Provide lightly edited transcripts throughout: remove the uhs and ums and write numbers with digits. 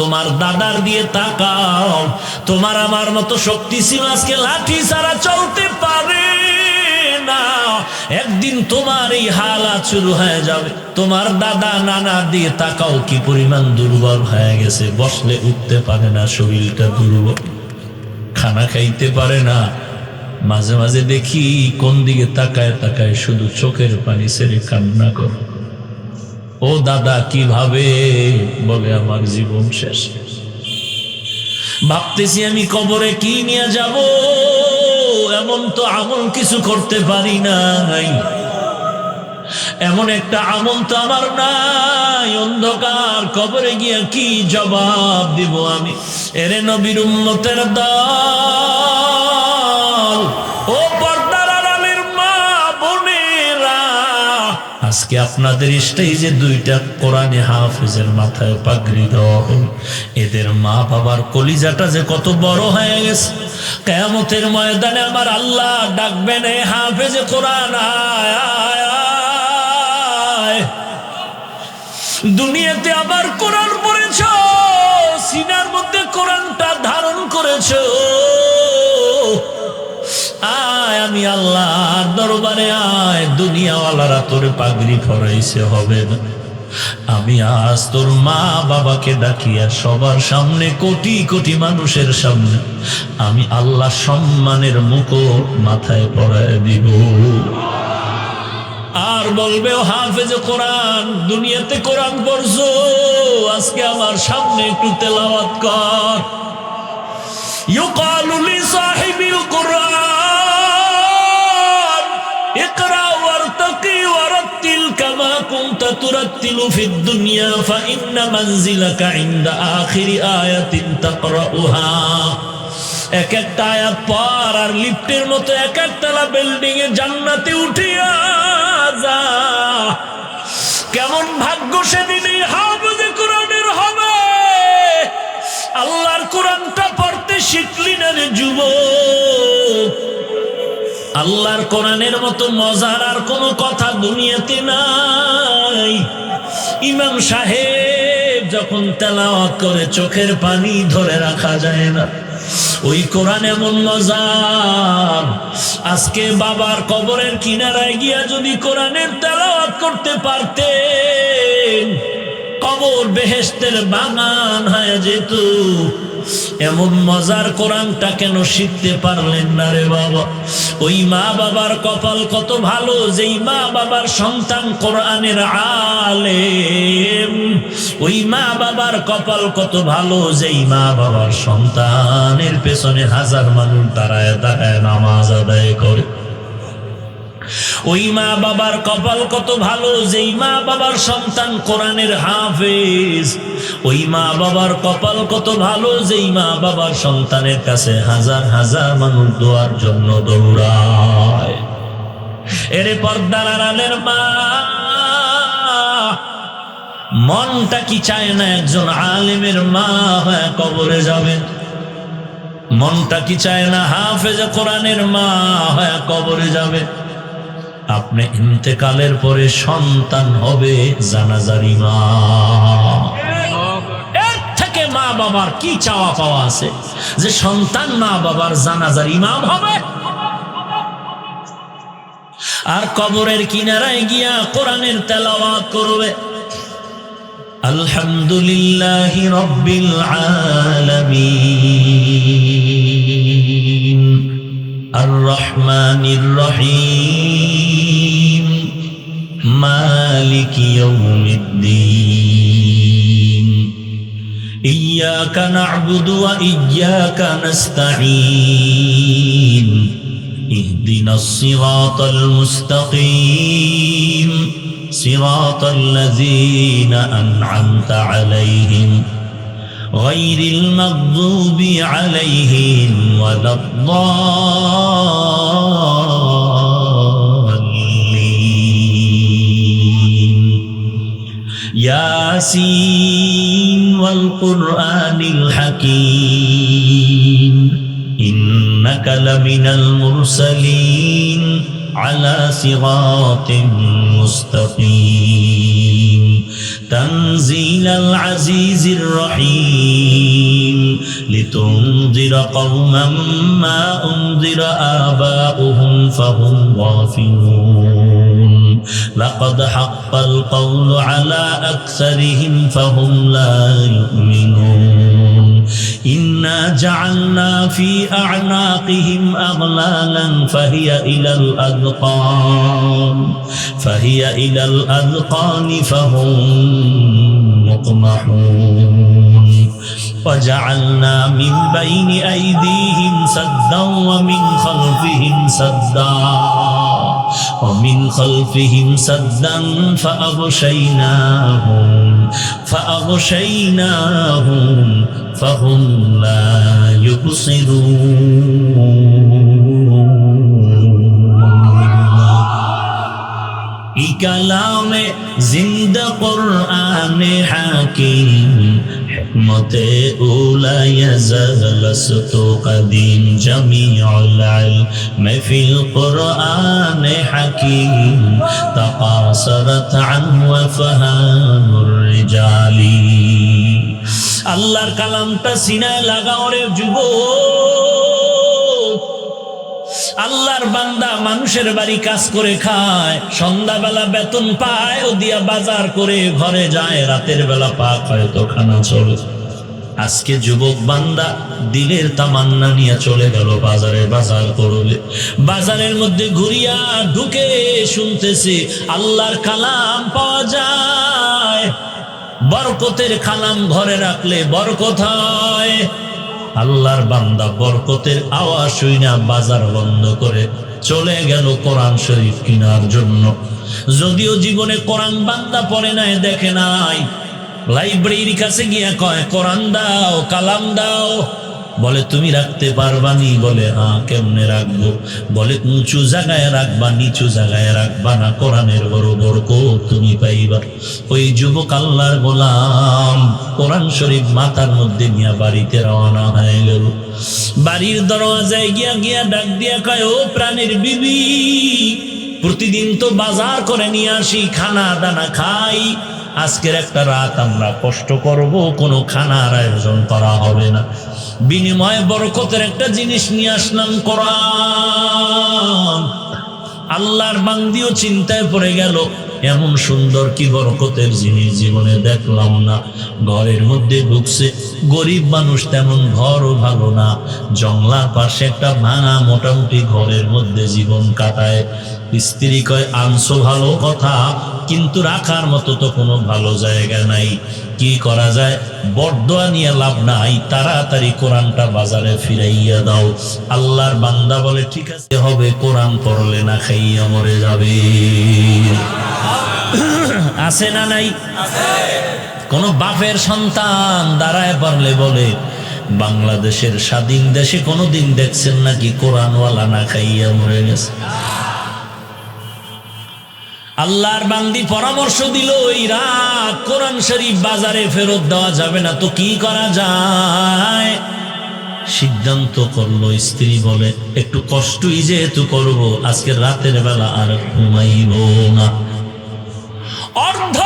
তোমার দাদার দিয়ে তাকাও, তোমার আমার মতো শক্তি ছিল আজকে লাঠি ছাড়া চলতে পারে না, একদিন তোমার এই হালাত শুরু হয়ে যাবে। তোমার দাদা নানা দিয়ে তাকাও, কি পরিমাণ দুর্বল হয়ে গেছে, বসলে উঠতে পারে না, শরীরটা দুর্বল, খানা খাইতে পারে না। মাঝে মাঝে দেখি কোন দিকে তাকায় তাকায় শুধু চোখের পানি ছেড়ে কান্না করে। ও দাদা কিভাবে, বলে আমার জীবন শেষ। ভাবতেছি আমি কবরে কি নিয়ে যাব, এমন তো আমল কিছু করতে পারি নাই, এমন একটা আমল তো আমার নাই, অন্ধকার কবরে গিয়ে কি জবাব দিব আমি। এরে নবীর উম্মতের দল, ও পর্দার আড়ালের মা বোনেরা, আজকে আপনাদের স্টেজে দুইটা কোরআনে হাফেজের মাথায় পাগড়ি দেওয়া হলো। এদের মা বাবার কলিজাটা যে কত বড় হয়ে গেছে, কিয়ামতের ময়দানে আমার আল্লাহ ডাকবেন, এ হাফেজে কোরআন আয় আয় আয়। দুনিয়াতে আবার কোরআন পড়েছ, সিনার মধ্যে কোরআনটা ধারণ করেছ, আয় আমি আল্লাহর দরবারে আয়। দুনিয়াওয়ালারা তোর পাগড়ি পরাইছে হবে না, আমি আজ তোর মা বাবাকে ডাকিয়া সবার সামনে, কোটি কোটি মানুষের সামনে আমি আল্লাহ সম্মানের মুকুট মাথায় পরায় দিব। আর বলবে, ও হাফেজে কোরআন, দুনিয়াতে কোরআন পড়ছো, আজকে আমার সামনে একটু তেলাওয়াত কর। ইউকালু লিসাহিবিল কুরআন ইকরা ওয়ারতাকি ওয়ারাত্তিল কামা কুনতা তুরাত্তিলু ফিদ দুনিয়া ফাইন্না মানজিলাকা ইনদা আখিরি আয়াতিন তাকরাউহা। এক একটা আয়াত পর আর লিফটের মতো এক একতলা বিল্ডিং এ জান্নাতে উঠিয়া যা। কেমন ভাগ্য সেদিন এই হাফেজে কোরআনের হবে। আল্লাহর কোরআনটা পড়তে শিখলি না রে যুবক, আল্লাহর কোরআনের মতো মজার আর কোনো কথা দুনিয়াতে নাই। ইমাম সাহেব যখন তেলাওয়াত করে চোখের পানি ধরে রাখা যায় না, ওই কোরআন এমন মজার। আজকে বাবার কবরের কিনারায় গিয়া যদি কোরআনের তেলাওয়াত করতে পারতেন, কবর বেহেশতের বাগান হয়ে যেত। এমন মজার কোরআনটা কেন শিখতে পারলেন না রে বাবা? ওই মা বাবার কপাল কত ভালো, যেই মা বাবার সন্তান কোরআনের আলেম। ওই মা বাবার কপাল কত ভালো, যেই মা বাবার সন্তানের পেছনে হাজার মানুষ দাঁড়ায় দাঁড়ায় নামাজ আদায় করে। ওই মা বাবার কপাল কত ভালো, যেই মা বাবার সন্তান কোরআনের হাফেজ। ওই মা বাবার কপাল কত ভালো, যেই মা বাবার সন্তানের কাছে হাজার হাজার মানুষ দোয়ার জন্য দৌড়ায়। এরে পর্দার আড়ালের মা, মনটা কি চায় না একজন আলেমের মা হয়ে কবরে যাবেন? মনটা কি চায় না হাফেজে কোরআনের মা হয়ে কবরে যাবে? আপনি ইন্তেকালের পরে সন্তান হবে জানাজার ইমাম। এর থেকে মা বাবার কি চাওয়া পাওয়া আছে যে সন্তান মা বাবার জানাজার ইমাম হবে? আর কবরের কিনারায় গিয়া কোরআনের তেলাওয়াত করবে। আলহামদুলিল্লাহি রাব্বিল আলামিন আর রহমানির রহিম মালিকি ইয়াউমিদ্দিন ইয়্যাকা না'বুদু ওয়া ইয়্যাকা নাস্তাঈন ইহদিনাস সিরাতাল মুস্তাকিম সিরাতাল লাযীনা আন'আমতা আলাইহিম গায়রিল মাগযুবি আলাইহিম ওয়ালাদ-দাল্লিন। ইয়াসিন ওয়াল কুরআনিল হাকীম ইন্নাকা লামিনাল মুরসালিন আলা সিরাতিন মুস্তাকিম তানজিলাল আজিজির রহিম লিতুনযিরা কওমান মা উনযিরা আবাউহুম ফাহুম গাফিলুন লাকাদ হাক্কাল কওলু আলা আকসারিহিম ফাহুম লা ইউমিনুন ইন্না জাআলনা ফি আ'নাকিহিম আগলালান ফাহিয়া ইলাল আযকান ফাহুম মুকমাহুন وجعلنا من بين أيديهم سدا ومن خلفهم سدا فأغشيناهم فهم لا يبصرون كلام زندہ قرآن حکیم حکمت اولی زلست قدیم جمیع العلم فی القرآن حکیم تقاصرت عنه وفهام الرجال আল্লাহর কালামটা সিনায় লাগাও রে যুবক। আল্লাহর বান্দা মানুষের বাড়ি কাজ করে খায়, সন্ধ্যাবেলা বেতন পায়, ও দিয়া বাজার করে ঘরে যায়, রাতের বেলা পাক হয়তো খানা চলে। আজকে যুবক বান্দা দিলের তামান্না নিয়ে চলে গেল বাজারে, বাজার করবে। বাজারের মধ্যে ঘুরিয়া ঢুকে শুনতেছে আল্লাহর কালাম পাওয়া যায়। বরকতের কালাম ঘরে রাখলে বরকত হয়। আল্লাহর বান্দা বরকতের আওয়াজ শুনে বাজার বন্ধ করে চলে গেল কোরআন শরীফ কেনার জন্য। যদিও জীবনে কোরআন বান্দা পড়ে নাই, দেখে নাই, লাইব্রেরির কাছে গিয়া কয় কোরআন দাও, কালাম দাও। বলে তুমি রাখতে পারবানি? বলে হ্যাঁ। কেমনে রাখবো? বলে উঁচু জায়গায় রাখবা, নিচু জায়গায় রাখবা না, কোরআনের বড় বরকত তুমি পাইবা। ওই যুবক আল্লাহর গোলাম কোরআন শরীফ মাথার মধ্যে নিয়ে বাড়িতে রওনা হয়ে গেল। বাড়ির দরওয়াজায় গিয়া ডাক দিয়া কয়, ও প্রাণের বিবি, প্রতিদিন তো বাজার করে নিয়ে আসি, খানা দানা খাই, আজকের একটা রাত আমরা কষ্ট করব, কোনো খানার আয়োজন করা হবে না, বিনিময়ে বরকতের একটা জিনিস নিয়ে আসলাম, কোরআন। আল্লাহর বান্দিও চিন্তায় পড়ে গেল, এমন সুন্দর কি বরকতের জিনিস জীবনে দেখলাম না। ঘরের মধ্যে ঢুকছে, গরিব মানুষ, তেমন ঘরও ভালো না, জংলার পাশে একটা ভাঙা মোটামুটি ঘরের মধ্যে জীবন কাটায়। স্ত্রী কয়, আনছো ভালো কথা, কিন্তু রাখার মতো তো কোনো ভালো জায়গা নাই, কি করা যায়? বরদোয়া নিয়ে লাভ নাই, তাড়াতাড়ি কোরআনটা বাজারে ফিরাইয়া দাও। আল্লাহর বান্দা বলে ঠিক আছে, হবে, কোরআন পড়লে না খাইয়া মরে যাবে। আছে না নাই? কোন বাপের সন্তান দাঁড়ায় পারলে বলে, বাংলাদেশের স্বাধীন দেশে কোনোদিন দেখছেন নাকি কোরআনওয়ালা না খাইয়া মরে গেছে? আল্লাহর বান্দি পরামর্শ দিল, ওই রাত কোরআন শরীফ বাজারে ফেরত দেওয়া যাবে না, তো কি করা যায়? সিদ্ধান্ত করলো। স্ত্রী বলে, একটু কষ্টই যেহেতু করবো, আজকে রাতের বেলা আর ঘুমাইব না, অর্ধ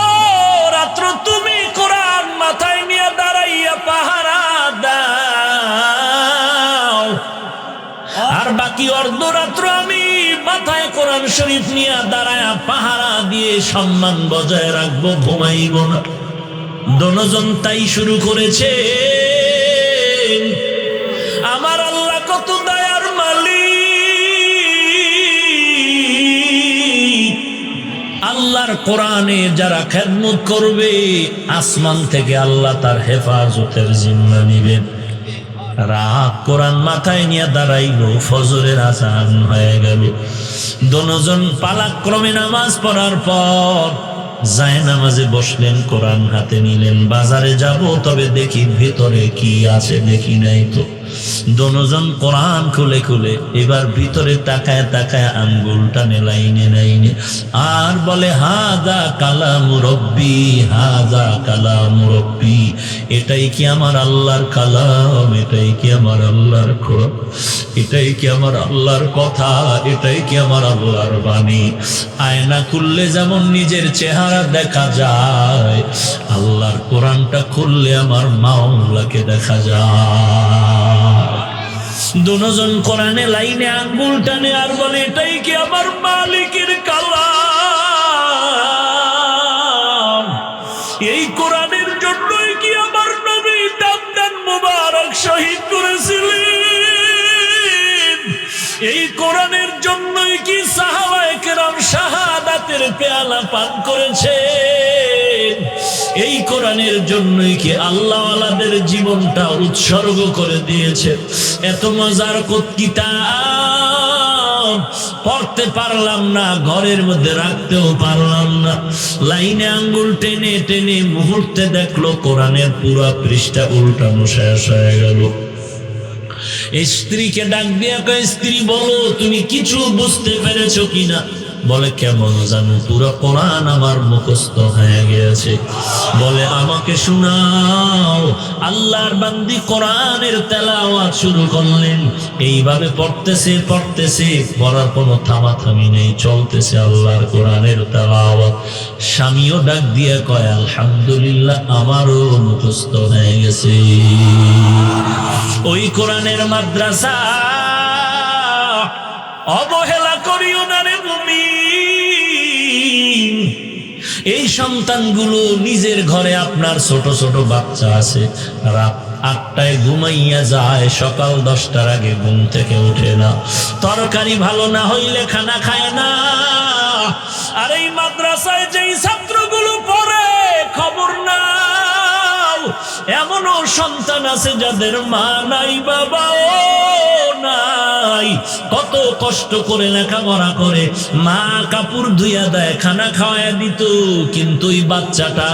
রাত্র তুমি কোরআন মাথায় নিয়ে দাঁড়াইয়া পাহারা দাও, আর বাকি অর্ধরাত্র আমি মাথায় কোরআন শরীফ নিয়ে দাঁড়ায়া পাহারা দিয়ে সম্মান বজায় রাখবো, ঘুমাইব না। দোনোজন তাই শুরু করেছে। আমার আল্লাহ কত দয়ার মালিক। আল্লাহর কোরআনে যারা খেদমত করবে, আসমান থেকে আল্লাহ তার হেফাজতের জিম্মা নিবেন। রাত কোরআন মাথায় নিয়ে দাঁড়াইল, ফজরের আযান হয়ে গেল। দোনোজন পালাক্রমে নামাজ পড়ার পর যায় নামাজে বসলেন, কোরআন হাতে নিলেন। বাজারে যাব, তবে দেখি ভেতরে কি আছে, দেখি নাই তো। দুজন কোরআন খুলে খুলে এবার ভিতরে তাকায় তাকায় আঙ্গুল টানে লাইনে লাইনে, আর বলে হাযা কালামু রব্বি, হাযা কালামু রব্বি। এটাই কি আমার আল্লাহর কালাম? এটাই কি আমার আল্লাহর কোরআন? এটাই কি আমার আল্লাহর কথা? এটাই কি আমার আল্লাহর বাণী? আয়না খুললে যেমন নিজের চেহারা দেখা যায়, আল্লাহর কোরআনটা খুললে আমার মাওলাকে দেখা যায়। দুজন কোরআনে লাইনে আঙ্গুল টানে আর বলে এটাই কি আমার মালিকের কালাম? এই কোরআনের জন্যই কি আমার নবী দান মুবারক শহীদ করেছিলেন? এই কোরআনের জন্যই কি সাহাবায়ে কেরাম শাহাদাতের পেয়ালা পান করেছেন? এই কোরআনের জন্যই কি আল্লাহওয়ালাদের জীবনটা উৎসর্গ করে দিয়েছে। এত মজার কিতাব পড়তে পারলাম না, ঘরের মধ্যে রাখতেও পারলাম না। লাইনে আঙ্গুল টেনে টেনে মুহূর্তে দেখলো কোরআনের পুরো পৃষ্ঠা উল্টানো শেষ হয়ে গেল। স্ত্রীকে ডাক দিয়া কয়, স্ত্রী বলো তুমি কিছু বুঝতে পেরেছো কিনা? বলে কেমন জানো, পুরো কোরআন আমার মুখস্থ হয়ে গিয়েছে। বলে আমাকে শোনাও। আল্লাহর বান্দি কোরআনের তেলাওয়াত শুরু করলেন। এইভাবে পড়তেছে পড়তেছে, পড়ার কোনো থামাথামি নেই, চলতেছে আল্লাহর কোরআনের তেলাওয়াত। স্বামীও ডাক দিয়ে কয় আলহামদুলিল্লাহ, আমারও মুখস্থ হয়ে গেছে। ওই কোরআনের মাদ্রাসা অবহেলা করিও না রে মুমিন। এই সন্তানগুলো নিজের ঘরে আপনার ছোট ছোট বাচ্চা আছে, রাত 8টায় ঘুমাইয়া যায়, সকাল 10টার আগে ঘুম থেকে ওঠে না, তরকারি ভালো না হইলে খানা খায় না। আর এই মাদ্রাসায় যেই ছাত্রগুলো পড়ে খবর নাও, এমনও সন্তান আছে যাদের মা নাই, বাবাও নাই। কত কষ্ট করে লেখাপড়া করে মা কাপড় ধুইয়া দেয়, খানা খাওয়াইয়া দিত, কিন্তু এই বাচ্চাটা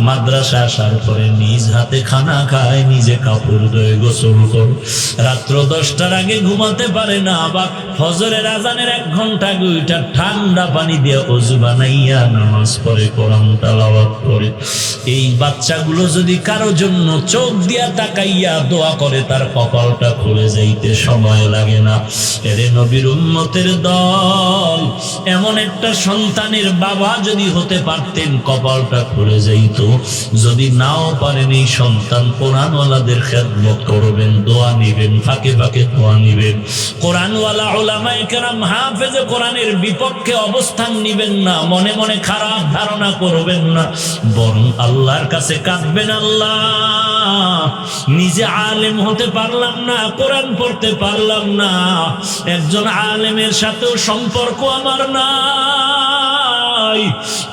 মাদ্রাসা আসার পরে নিজ হাতে খানা খায়, নিজে কাপড় ধুয়ে গোসল করে, রাত্র 10টার আগে ঘুমাতে পারে না। আবার ফজরের আজানের 1 ঘন্টা আগে ওইটা ঠান্ডা পানি দিয়ে ওযু বানাইয়া নামাজ পড়ে, কোরআন তেলাওয়াত করে। এই বাচ্চাগুলো যদি কারো জন্য চোখ দিয়া তাকাইয়া দোয়া করে, তার কপালটা খুলে যাইতে সময় লাগে না। এরে নবীর উম্মতের দল, এমন একটা সন্তানের বাবা যদি হতে পারতেন, কপালটা খুলে যাইত। যদি নাও পারেন, এই সন্তান কোরআনওয়ালাদের খেদমত করবেন, দোয়া নিবেন, ফাঁকে ফাঁকে দোয়া নিবেন। কোরআনওয়ালা উলামায়ে কেরাম হাফেজে কোরআনের বিপক্ষে অবস্থান নিবেন না, মনে মনে খারাপ ধারণা করবেন না, বরং আল্লাহর কাছে কাঁদবেন, আল্লাহ নিজে আলেম হতে পারলাম না, কোরআন পড়তে পারলাম না, একজন আলেমের সাথেও সম্পর্ক আমার নাই,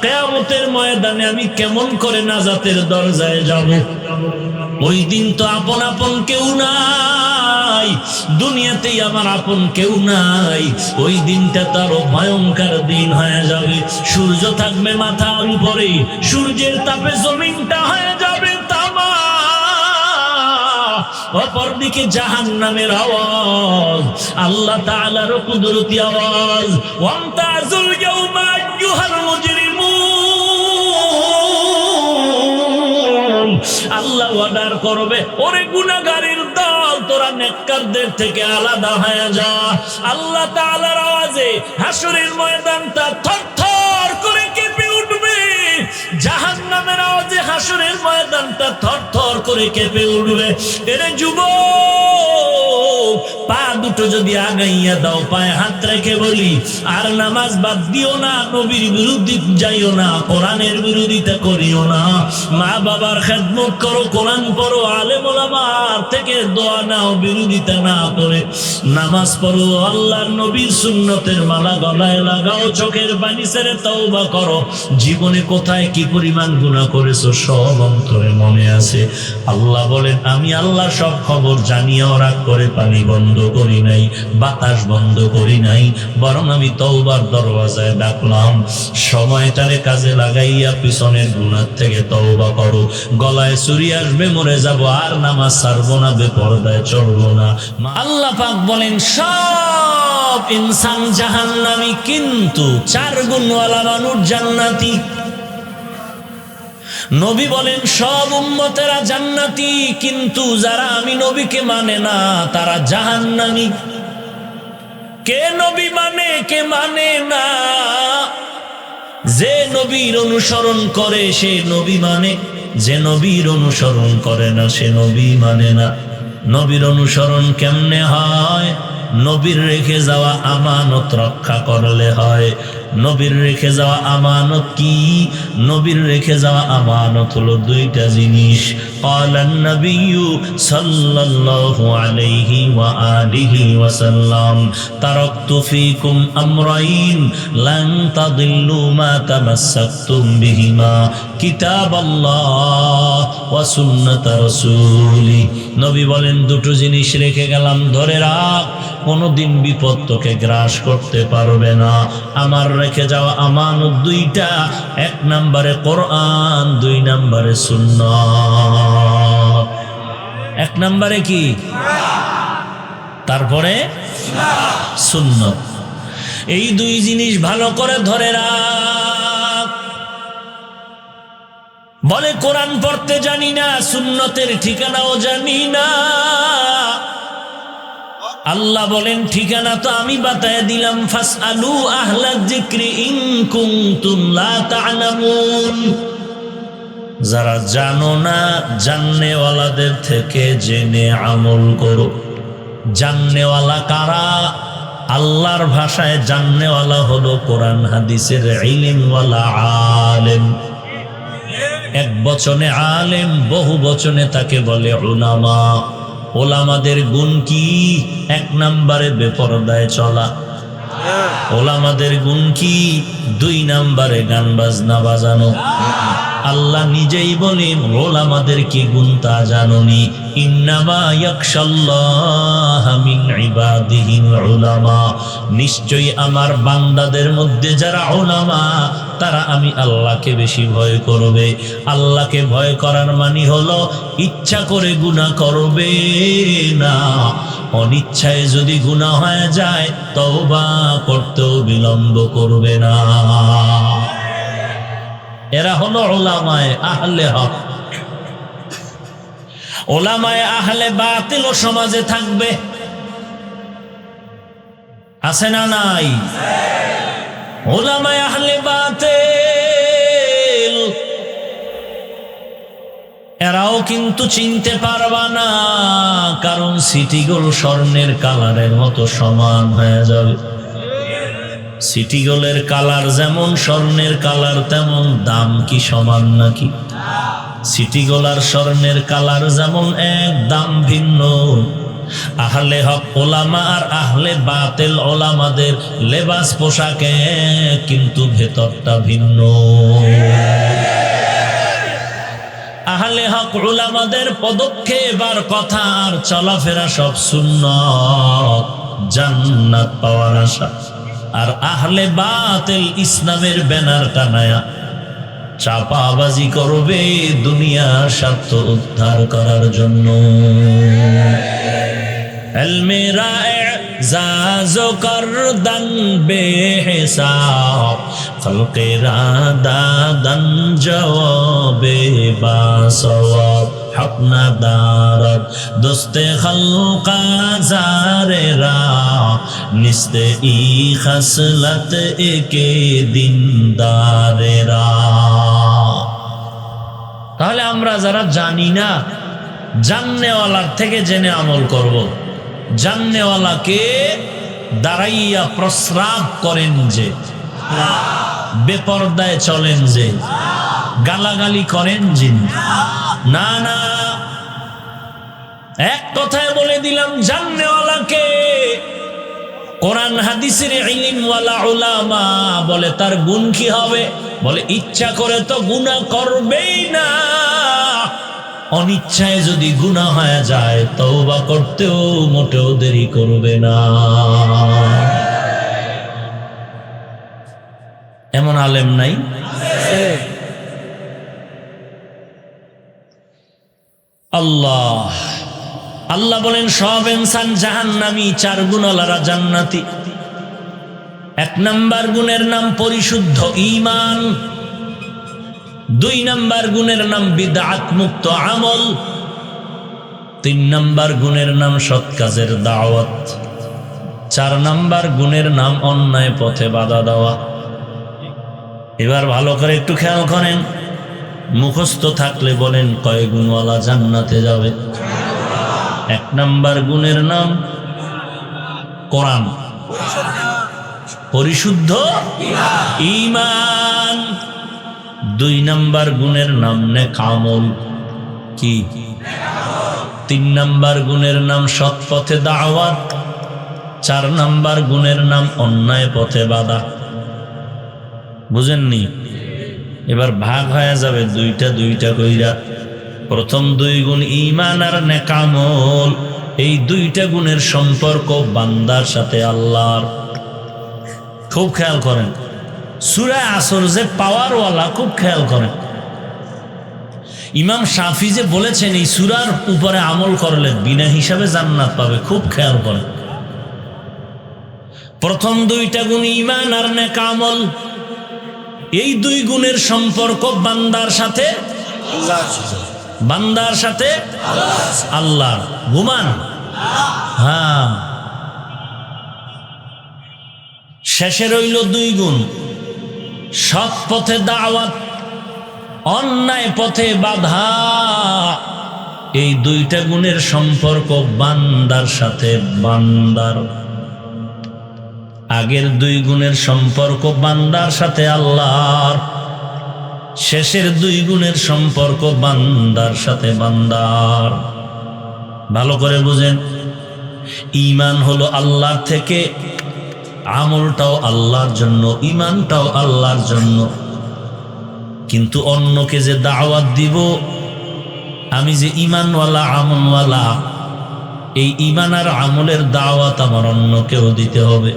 কিয়ামতের ময়দানে আমি কেমন করে নাজাতের দরজায় যাব? ওই দিন তো আপন আপন কেউ নাই, দুনিয়াতেই আমার আপন কেউ নাই। ওই দিনটা তারও ভয়ঙ্কর দিন হয়ে যাবে। সূর্য থাকবে মাথার উপরে, সূর্যের তাপে জমিনটা হয়ে যাবে তামা, অপরদিকে জাহান্নামের আওয়াজ, আল্লাহ তাআলার কুদরতি আওয়াজ, ওয়ামতাজুল ইয়াউমা আইয়ুহাল মুজরিমুন। আল্লাহ অর্ডার করবে, ওরে গুনাহগারের দল, তোরা নেককারদের থেকে আলাদা হয়ে যা। আল্লাহ তাআলার আওয়াজে হাসরের ময়দানটা থরথর করে কেঁপে উঠবে, জাহান্নামের আওয়াজে হাসরের ময়দানটা থরথর করে কেঁপে উঠবে। এরে যুবক, পা দুটো যদি আগাইয়া দাও, পায়ে হাত রেখে বলি, আর নামাজ বাদ দিও না, নবীর বিরুদ্ধে যাইও না, কোরআনের বিরোধিতা করিও না, মা বাবার খেদমত করো, কোরআন পড়ো, আলেম ওলামার থেকে দোয়া নাও, বিরোধিতা না করে নামাজ পড়ো, আল্লাহর নবীর সুন্নতের মালা গলায় লাগাও, চোখের পানি ছেড়ে তওবা করো। জীবনে কোথায় কি পরিমাণ গুনাহ করেছো সব অন্তরে মনে আছে। আল্লাহ বলেন, আমি আল্লাহ সব খবর জানিয়েও রাগ করে পানি বন্ধ করি নাই, বাতাস বন্ধ করি নাই, বরং আমি তওবার দরওয়াজায় ডাকলাম, সময়টারে কাজে লাগাইয়া পিছনের গুনাহ থেকে তওবা করো। গলায় ছুরি আসবে, মরে যাব, আর নামাজ ছাড়বো না, বেপরদায় চলবো না। আল্লাহ পাক বলেন সব ইনসান জাহান্নামী, কিন্তু 4 গুণওয়ালা মানুষ জান্নাতি। নবী বলেন সব উম্মতেরা জান্নাতি, কিন্তু যারা আমি নবীকে মানে না তারা জাহান্নামী। কে নবী মানে, কে মানে না? যে নবীর অনুসরণ করে সে নবী মানে, যে নবীর অনুসরণ করে না সে নবী মানে না। নবীর অনুসরণ কেমনে হয়? নবীর রেখে যাওয়া আমানত রক্ষা করলে হয়। নবীর রেখে যাওয়া আমানত কি? নবীর রেখে যাওয়া আমানত হলো 2টা জিনিস। ক্বালান নবিয়্যু সাল্লাল্লাহু আলাইহি ওয়া আলিহি ওয়াসাল্লাম, তারাকতু ফীকুম আমরাইন লান তাদিল্লু মা তামাসসাকতুম বিহিমা, কিতাবাল্লাহ ওয়া সুন্নাত রাসূলি। নবী বলেন 2টো জিনিস রেখে গেলাম, ধরে রাখ, কোনদিন বিপদ তোকে গ্রাস করতে পারবে না। আমার রেখে যাওয়া আমানত 2টা, 1 নম্বরে কোরআন, 2 নম্বরে সুন্নাত। 1 নম্বরে কি? তারপরে সুন্নাত। এই 2 জিনিস ভালো করে ধরে রাখ। বলে কোরআন পড়তে জানি না, সুন্নতের ঠিকানাও জানি না। আল্লাহ বলেন ঠিকানা তো আমি বাতায় দিলাম, ফাসআলু আহলায যিকরি ইন কুনতুম লা তা'লামুন। যারা জানো না, জাননেওয়ালাদের থেকে জেনে আমল করো। জাননেওয়ালা কারা? আল্লাহর ভাষায় জাননেওয়ালা হলো কোরআন হাদিসের ইলমওয়ালা আলেম। 1 বচনে আলেম, বহু বচনে তাকে বলে উলামা। ওলামাদের গুণ কি? 1 নম্বরে বেপরদায় চলা। ওলামাদের গুণ কি? 2 নম্বরে গান বাজনা বাজানো। আল্লাহ নিজেই বলেন ওলামাদের কি গুণ তা জানোনি? ইন্নামা ইয়াখশাল্লাহা মিন ইবাদিহিল উলামা, নিশ্চয়ই আমার বান্দাদের মধ্যে যারা উলামা তারা আমি আল্লাহকে বেশি ভয় করবে। আল্লাহকে ভয় করার মানে হলো ইচ্ছা করে গুনাহ করবে না, অনিচ্ছায় যদি গুনাহ হয়ে যায় তওবা করতেও বিলম্ব করবে না। এরা হলো উলামায়ে আহলে হক। উলামায়ে আহলে বাতিল ও সমাজে থাকবে, আছে না নাই? উলামায়ে আহলে বাতিল এরাও কিন্তু চিনতে পারবা না, কারণ সিটি গোল্ড স্বর্ণের কালারের মতো সমান হয়ে যাবে। সিটি গোল্ডের কালার যেমন স্বর্ণের কালার তেমন, দাম কি সমান নাকি? সিটি গোল্ড আর স্বর্ণের কালার যেমন এক, দাম ভিন্ন। আহলে হক ওলামা আর আহলে বাতিল ওলামাদের লেবাস পোশাকে, কিন্তু ভেতরটা ভিন্ন। আহলে হক ওলামাদের পদক্ষেপ আর কথা আর চলাফেরা সব সুন্নাত, জান্নাত পাওয়ার আশা। আর আহলে বাতিল ইসলামের ব্যানার টানায়া চাপাবাজি করবে দুনিয়ার স্বার্থ উদ্ধার করার জন্য। ইলমে রা'জাজো করদান বেহিসাব, খলকেরা দাদান জওয়াবে বাসওয়াব, হকনা দারদ দোস্তে খলকা জারেরা, নিস্তে ই খসলত একে দিনদারেরা। তাহলে আমরা যারা জানি না, জাননেওয়ালার থেকে জেনে আমল করব। জাননেওয়ালাকে দাঁড়াইয়া প্রস্রাব করেন যে, বেপরদায় চলেন যে, গালাগালি করেন যিনি, না না, এক কথায় বলে দিলাম জাননেওয়ালাকে। কোরআন হাদিসের ইলমওয়ালা উলামা বলে তার গুণ কি হবে? বলে ইচ্ছা করে তো গুনাহ করবেই না, অনিচ্ছায় যদি গুনাহ হয়ে যায় তওবা করতেও মোটেও দেরি করবে না। এমন আলেম নাই? আল্লাহ আল্লাহ বলেন সব ইনসান জাহান্নামী, 4 গুণওয়ালারা জান্নাতি। 1 নাম্বার গুণের নাম পরিশুদ্ধ ঈমান, 2 নাম্বার গুণের নাম বিদআত মুক্ত আমল, 3 নাম্বার গুণের নাম সৎ কাজের দাওয়াত, 4 নাম্বার গুণের নাম অন্যায় পথে বাধা দেওয়া। এবার ভালো করে একটু খেয়াল করেন, মুখস্থ থাকলে বলেন কয় গুণওয়ালা জান্নাতে যাবে? 1 নাম্বার গুণের নাম কোরআন, পরিশুদ্ধ ঈমান। 2 নাম্বার গুণের নাম নেক আমল, কি? 3 নাম্বার গুণের নাম সৎ পথে দাওয়াত, 4 নাম্বার গুণের নাম অন্যায় পথে বাধা। বুঝেননি? এবার ভাগ হয়ে যাবে 2টা কইরা। প্রথম 2 গুণ ঈমান আর নেক আমল, এই 2টা গুণের সম্পর্ক বান্দার সাথে আল্লাহর। খুব খেয়াল করেন, সূরা আসর যে পাওয়ারওয়ালা, খুব খেয়াল করেন। ইমাম শাফি যে বলেছেন এই সূরার উপরে আমল করলে বিনা হিসাবে জান্নাত পাবে, খুব খেয়াল করেন। প্রথম 2টা গুণ ঈমান আর নেক আমল, এই 2 গুণের সম্পর্ক বান্দার সাথে আল্লাহ। ঘুমান? হ্যাঁ। শেষে রইল 2 গুণ, সৎ পথে দাওয়াত, অন্যায় পথে বাধা। এই 2টা গুণের সম্পর্ক বান্দার সাথে বান্দার। আগের 2 গুণের সম্পর্ক বান্দার সাথে আল্লাহর, শেষের 2 গুণের সম্পর্ক বান্দার সাথে বান্দার। ভালো করে বুঝেন, ঈমান হলো আল্লাহর থেকে, আমলটাও আল্লাহর জন্য, ঈমানটাও আল্লাহর জন্য। কিন্তু অন্যকে যে দাওয়াত দিব, আমি যে ঈমানওয়ালা আমলওয়ালা, এই ঈমান আর আমলের দাওয়াত আমার অন্যকেও দিতে হবে।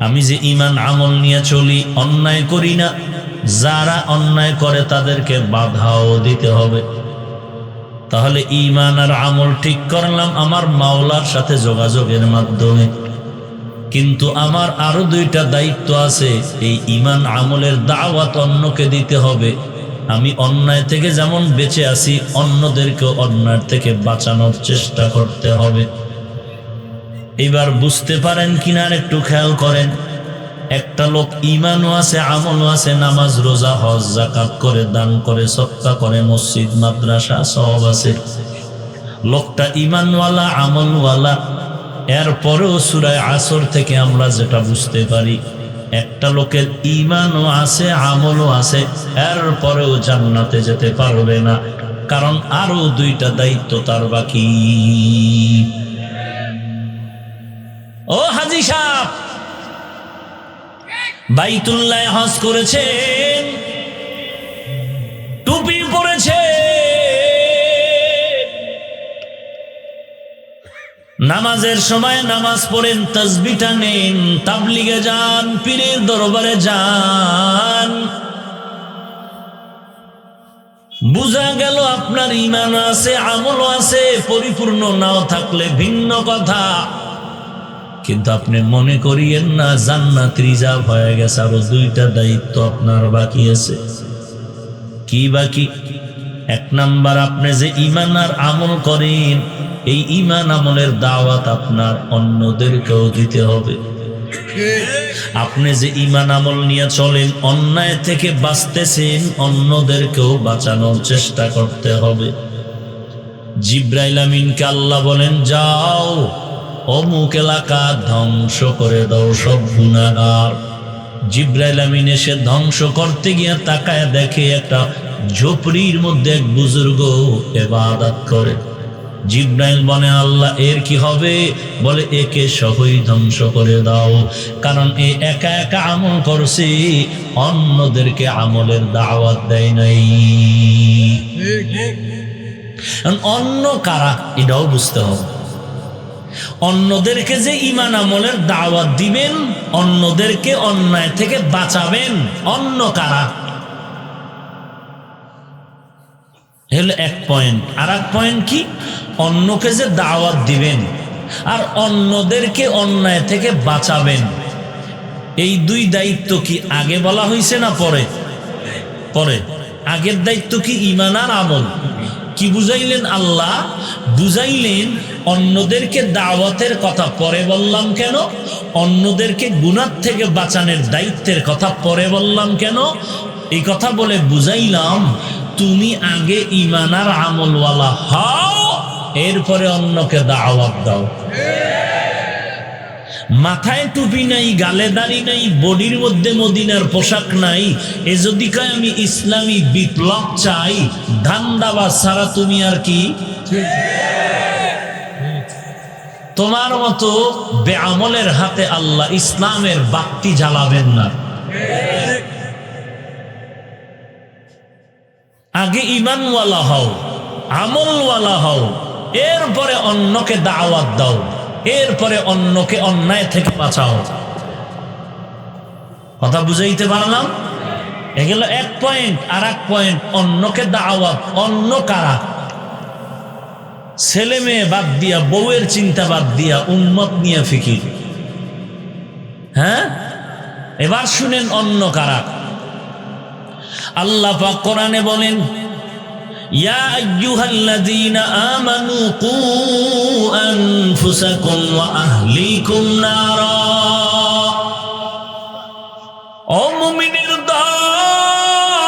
আমি যে ঈমান আমল নিয়ে চলি, অন্যায় করি না, যারা অন্যায় করে তাদেরকে বাধাও দিতে হবে। তাহলে ঈমান আর আমল ঠিক করলাম আমার মাওলার সাথে যোগাযোগের মাধ্যমে। কিন্তু আমার আরো 2টা দায়িত্ব আছে, এই ঈমান আমলের দাওয়াত অন্যকে দিতে হবে। আমি অন্যায় থেকে যেমন বেঁচে আছি, অন্যদেরকেও অন্যায় থেকে বাঁচানোর চেষ্টা করতে হবে। এবার বুঝতে পারেন কিনা একটু খেয়াল করেন। একটা লোক ঈমানও আছে, আমলও আছে, নামাজ রোজা হজ যাকাত করে, দান করে, সদকা করে, মসজিদ মাদ্রাসা সব আছে। লোকটা ঈমানওয়ালা, আমলওয়ালা। এরপরেও সূরা আসর থেকে আমরা যেটা বুঝতে পারি, একটা লোকের ঈমানও আছে, আমলও আছে, এরপরেও জান্নাতে যেতে পারবে না, কারণ আরো 2টা দায়িত্ব তার বাকি। ও হাজী সাহেব, বাইতুল্লাহ হজ করেছেন, টুপি পরেছে, নামাজের সময় নামাজ পড়েন, তাসবিহটা নেন, তাবলিগে যান, পীরের দরবারে যান। বুঝা গেল আপনার ঈমান আছে, আমল আছে, পরিপূর্ণ নাও থাকলে ভিন্ন কথা। কিন্তু আপনি মনে করিয়েন না জান্নাত রিজার্ভ হয়ে গেছে, আরো 2টা দায়িত্ব আপনার বাকি আছে। কি বাকি? 1 নাম্বার, আপনি যে ঈমান আর আমল করেন, এই ঈমান আমলের দাওয়াত আপনার অন্যদেরকেও দিতে হবে। আপনি যে ঈমান আমল নিয়ে চলেন, অন্যায় থেকে বাঁচতেছেন, অন্যদেরকেও বাঁচানোর চেষ্টা করতে হবে। জিব্রাইল আমিনকে আল্লাহ বলেন, যাও অমুক এলাকা ধ্বংস করে দাও সব গুনাহগার। জিব্রাইল আমিন এসে ধ্বংস করতে গিয়ে তাকায় দেখে একটা ঝোপড়ির মধ্যে এক বুজুর্গ ইবাদত করে। জিব্রাইল বলে, আল্লাহ এর কি হবে? বলে, একে সহই ধ্বংস করে দাও, কারণ এ একা একা আমল করছে, অন্যদেরকে আমলের দাওয়াত দেয় নাই। অন্য কারা এটাও বুঝতে হবে। অন্যদেরকে যে ঈমান আমলের দাওয়াত দিবেন, অন্যদেরকে অন্যায় থেকে বাঁচাবেন, অন্য কারা, হলো এক পয়েন্ট। আর এক পয়েন্ট কি, অন্যকে যে দাওয়াত দিবেন আর অন্যদেরকে অন্যায় থেকে বাঁচাবেন, এই দুই দায়িত্ব কি আগে বলা হয়েছে না পরে? পরে। আগের দায়িত্ব কি ঈমান আর আমল। কি বুঝাইলেন আল্লাহ? বুঝাইলেন অন্যদেরকে দাওয়াতের কথা পরে বললাম কেন, অন্যদেরকে গুনাহ থেকে বাঁচানোর দায়িত্বের কথা পরে বললাম কেন। এই কথা বলে বুঝাইলাম তুমি আগে ঈমান আর আমলওয়ালা হও, এরপরে অন্যকে দাওয়াত দাও। মাথায় টুপি নাই, গালে দাড়ি নাই, বডির মধ্যে মদিনার পোশাক নাই, এ যদি কয় আমি ইসলামী বিপ্লব চাই, ধান্দাবাজ ছাড়া তুমি আর কি? তোমার মতো বেআমলের হাতে আল্লাহ ইসলামের বাতি জ্বালাবেন না। আগে ঈমানওয়ালা হও, আমলওয়ালা হও, এরপরে অন্যকে দাওয়াত দাও, এরপরে অন্যকে অন্যায় থেকে বাঁচাও। কথা বুঝাইতে পারলাম? এগুলো এক পয়েন্ট। আর এক পয়েন্ট, অন্যকে দাওয়াত। অন্য কারা? ছেলে মেয়ে বাদ দিয়া, বউয়ের চিন্তা বাদ দিয়া, উম্মত নিয়ে ফিকির। হ্যাঁ, এবার শুনেন অন্য কারা। আল্লাহ পাক কোরআনে বলেন, ইয়া আইয়ুহাল্লাযীনা আমানু কু আনফুসাকুম ওয়া আহলিকুম নারা। ও মুমিনের দল,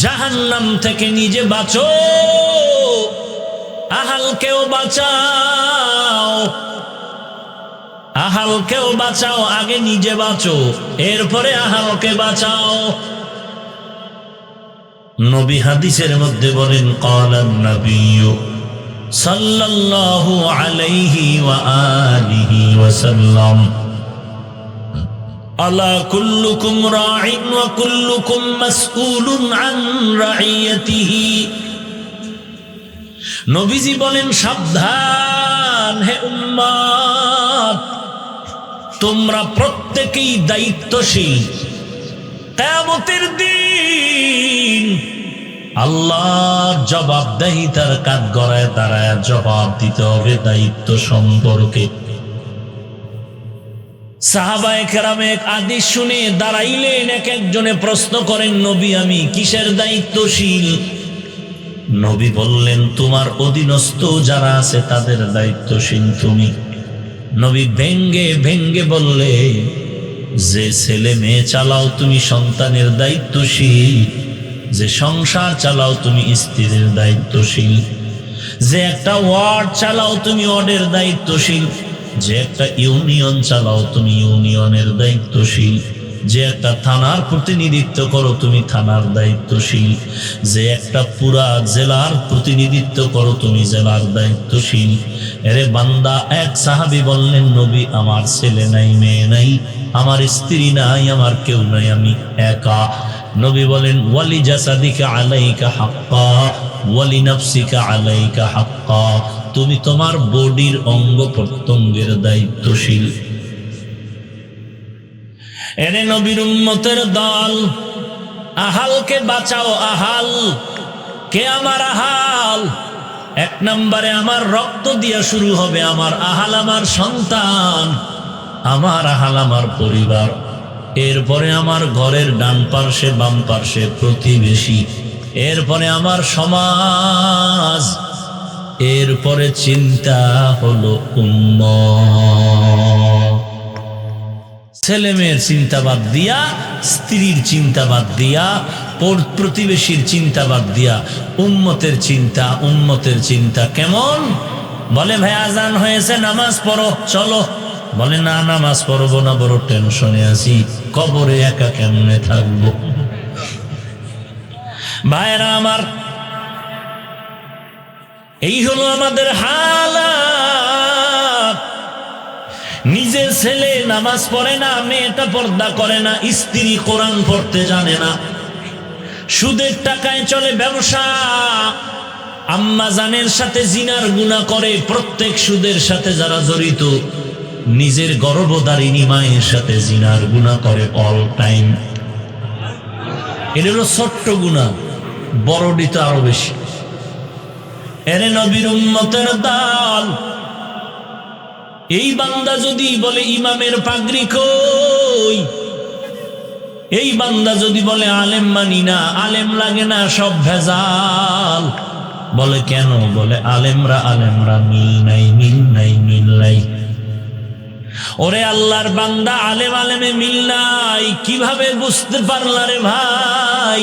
জাহান্নাম থেকে নিজে বাঁচো, আহালকেও বাঁচাও। আহালকেও বাঁচাও, আগে নিজে বাঁচো, এরপরে আহালকে বাঁচাও। নবী হাদিসের মধ্যে বলেন, ক্বালান নাবিয়্যু সাল্লাল্লাহু আলাইহি ওয়া আলিহি ওয়াসাল্লাম, আলা কুল্লুকুম রাঈন ওয়া কুল্লুকুম মাসউলুন আন রাইয়াতিহি। নবীজি বলেন, সাবধান হে উম্মত, তোমরা প্রত্যেকেই দায়িত্বশীল। কিয়ামতের দিন আল্লাহর জবাবদিহিতার কাঠগড়ায় দাঁড়ায় জবাব দিতে হবে দায়িত্ব সম্পর্কে। সাহাবায়ে কেরামে এক আদেশ শুনে দাঁড়াইলেন, এক একজনে প্রশ্ন করেন, নবী আমি কিসের দায়িত্বশীল? নবী বললেন, তোমার অধীনস্থ যারা আছে তাদের দায়িত্বশীল তুমি। নবী ভেঙ্গে ভেঙ্গে বললে, যে ছেলে মেয়ে চালাও তুমি সন্তানের দায়িত্বশীল, যে সংসার চালাও তুমি স্ত্রীর দায়িত্বশীল, যে একটা ওয়ার্ড চালাও তুমি ওয়ার্ডের দায়িত্বশীল, যে একটা ইউনিয়ন চালাও তুমি ইউনিয়নের দায়িত্বশীল, যে একটা থানার প্রতিনিধিত্ব করো তুমি থানার দায়িত্বশীল, যে একটা পুরা জেলার প্রতিনিধিত্ব করো তুমি জেলার দায়িত্বশীল। এরে বান্দা, এক সাহাবী বললেন, নবী আমার ছেলে নাই, মেয়ে নাই, আমার স্ত্রী নাই, আমার কেউ নাই, আমি একা। নবী বলেন, ওয়ালি জাসাদিকা আলাইকা হাক্কা ওয়ালি নাফসিকা আলাইকা হাক্কা, তুমি তোমার বডির অঙ্গ প্রত্যঙ্গের দায়িত্বশীল। এরে নবীর উম্মতের দল, আহালকে বাঁচাও। আহাল কে? আমার আহাল এক নম্বরে আমার রক্ত দিয়া শুরু হবে। আমার আহাল আমার সন্তান, আমার আহাল আমার পরিবার, এরপরে আমার ঘরের ডান পার্শ্বে বাম পার্শ্বে প্রতিবেশী, এরপরে আমার সমাজ, এরপরে চিন্তা হলো উম্মত। ছেলে মেয়ের চিন্তা বাদ দিয়া, স্ত্রীর চিন্তা বাদ দিয়া, প্রতিবেশীর চিন্তা বাদ দিয়া উম্মতের চিন্তা। উম্মতের চিন্তা কেমন? বলে, ভাই আজান হয়েছে, নামাজ পড়ো, চলো। বলে, না নামাজ পড়বো না, বড় টেনশনে আছি, কবরে একা কেমনে থাকবো। ভাইরা আমার, এই হলো আমাদের হালাত। নিজের ছেলে নামাজ পড়ে না, মেয়েটা পর্দা করে না, স্ত্রী কোরআন পড়তে জানে না, সুদের টাকায় চলে ব্যবসা, আম্মা জানের সাথে জিনার গুনাহ করে, প্রত্যেক সুদের সাথে যারা জড়িত নিজের গর্ভধারিণী মায়ের সাথে জিনার গুনাহ করে অল টাইম। এটা হলো ছোট্ট গুনাহ, বড়টি তো আরো বেশি। এরে নবীর উম্মতের দল, এই বান্দা যদি বলে ইমামের পাগড়ি কই, এই বান্দা যদি বলে আলেম মানি না, আলেম লাগে না, সব ভেজাল, বলে কেন? বলে আলেমরা মিল নাই, মিল নাই, মিল নাই। ওরে আল্লাহর বান্দা, আলেমে মিল নাই কিভাবে বুঝতে পারলা রে ভাই?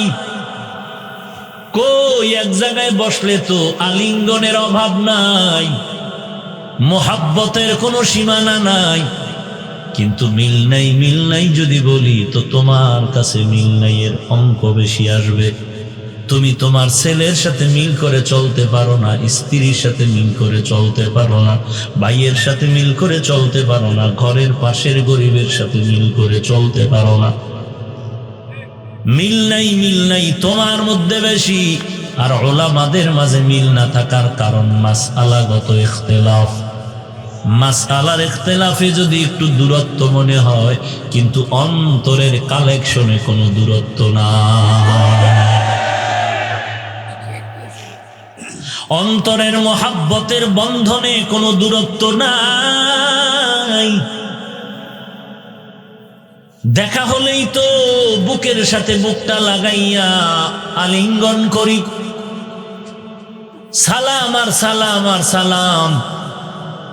কই এক জায়গায় বসলে তো আলিঙ্গনের অভাব নাই, মোহাব্বতের কোনো সীমানা নাই, কিন্তু মিল নাই যদি বলি তো তোমার কাছে মিল নাই এর অঙ্ক বেশি আসবে। তুমি তোমার ছেলের সাথে মিল করে চলতে পারো না, স্ত্রীর সাথে মিল করে চলতে পারো না, ভাইয়ের সাথে মিল করে চলতে পারো না, ঘরের পাশের গরিবের সাথে মিল করে চলতে পারো না। মিল নাই তোমার মধ্যে বেশি। আর উলামাদের মাঝে মিল না থাকার কারণ মাসআলাগত ইখতিলাফ। মাসআলার ইখতিলাফে যদি একটু দূরত্ব মনে হয়, কিন্তু অন্তরের কালেকশনে কোনো দূরত্ব না, অন্তরের মোহাব্বতের বন্ধনে কোনো দূরত্ব নাই। দেখা হলেই তো বুকের সাথে বুকটা লাগাইয়া আলিঙ্গন করি, সালাম আর সালাম আর সালাম।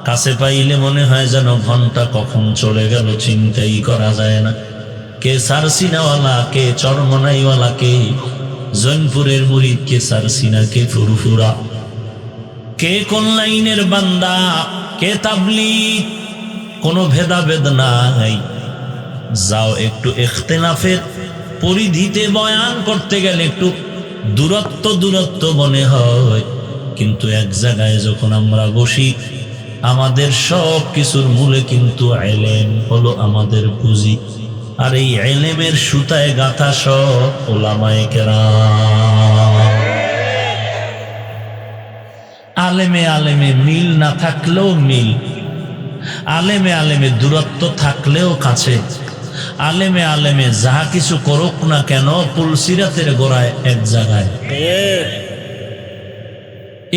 কাছে পাইলে মনে হয় যেন ঘন্টা কখন চলে গেল চিন্তাই করা যায় না। কে সারসিনাওয়ালা, কে চরমনাইওয়ালা, কে জৈনপুরের মুরিদ, কে সারসিনা, কে ফুরফুরা, কে কোন লাইনের বান্দা, কে তাবলীগ, কোনো ভেদাভেদ নাই। যাও একটু ইখতিলাফের পরিধিতে বয়ান করতে গেলে একটু দূরত্ব মনে হয়, কিন্তু এক জায়গায় যখন আমরা বসি, আমাদের সব কিছুর মূলে কিন্তু ইলম হলো আমাদের পুঁজি। আর এই ইলমের সুতায় গাঁথা সব উলামায়ে কেরাম। আলেমে মিল না থাকলেও মিল, আলেমে দূরত্ব থাকলেও কাছে, আলেমে যাহা কিছু করুক না কেন পুলসিরাতের গোড়ায় এক জায়গায়।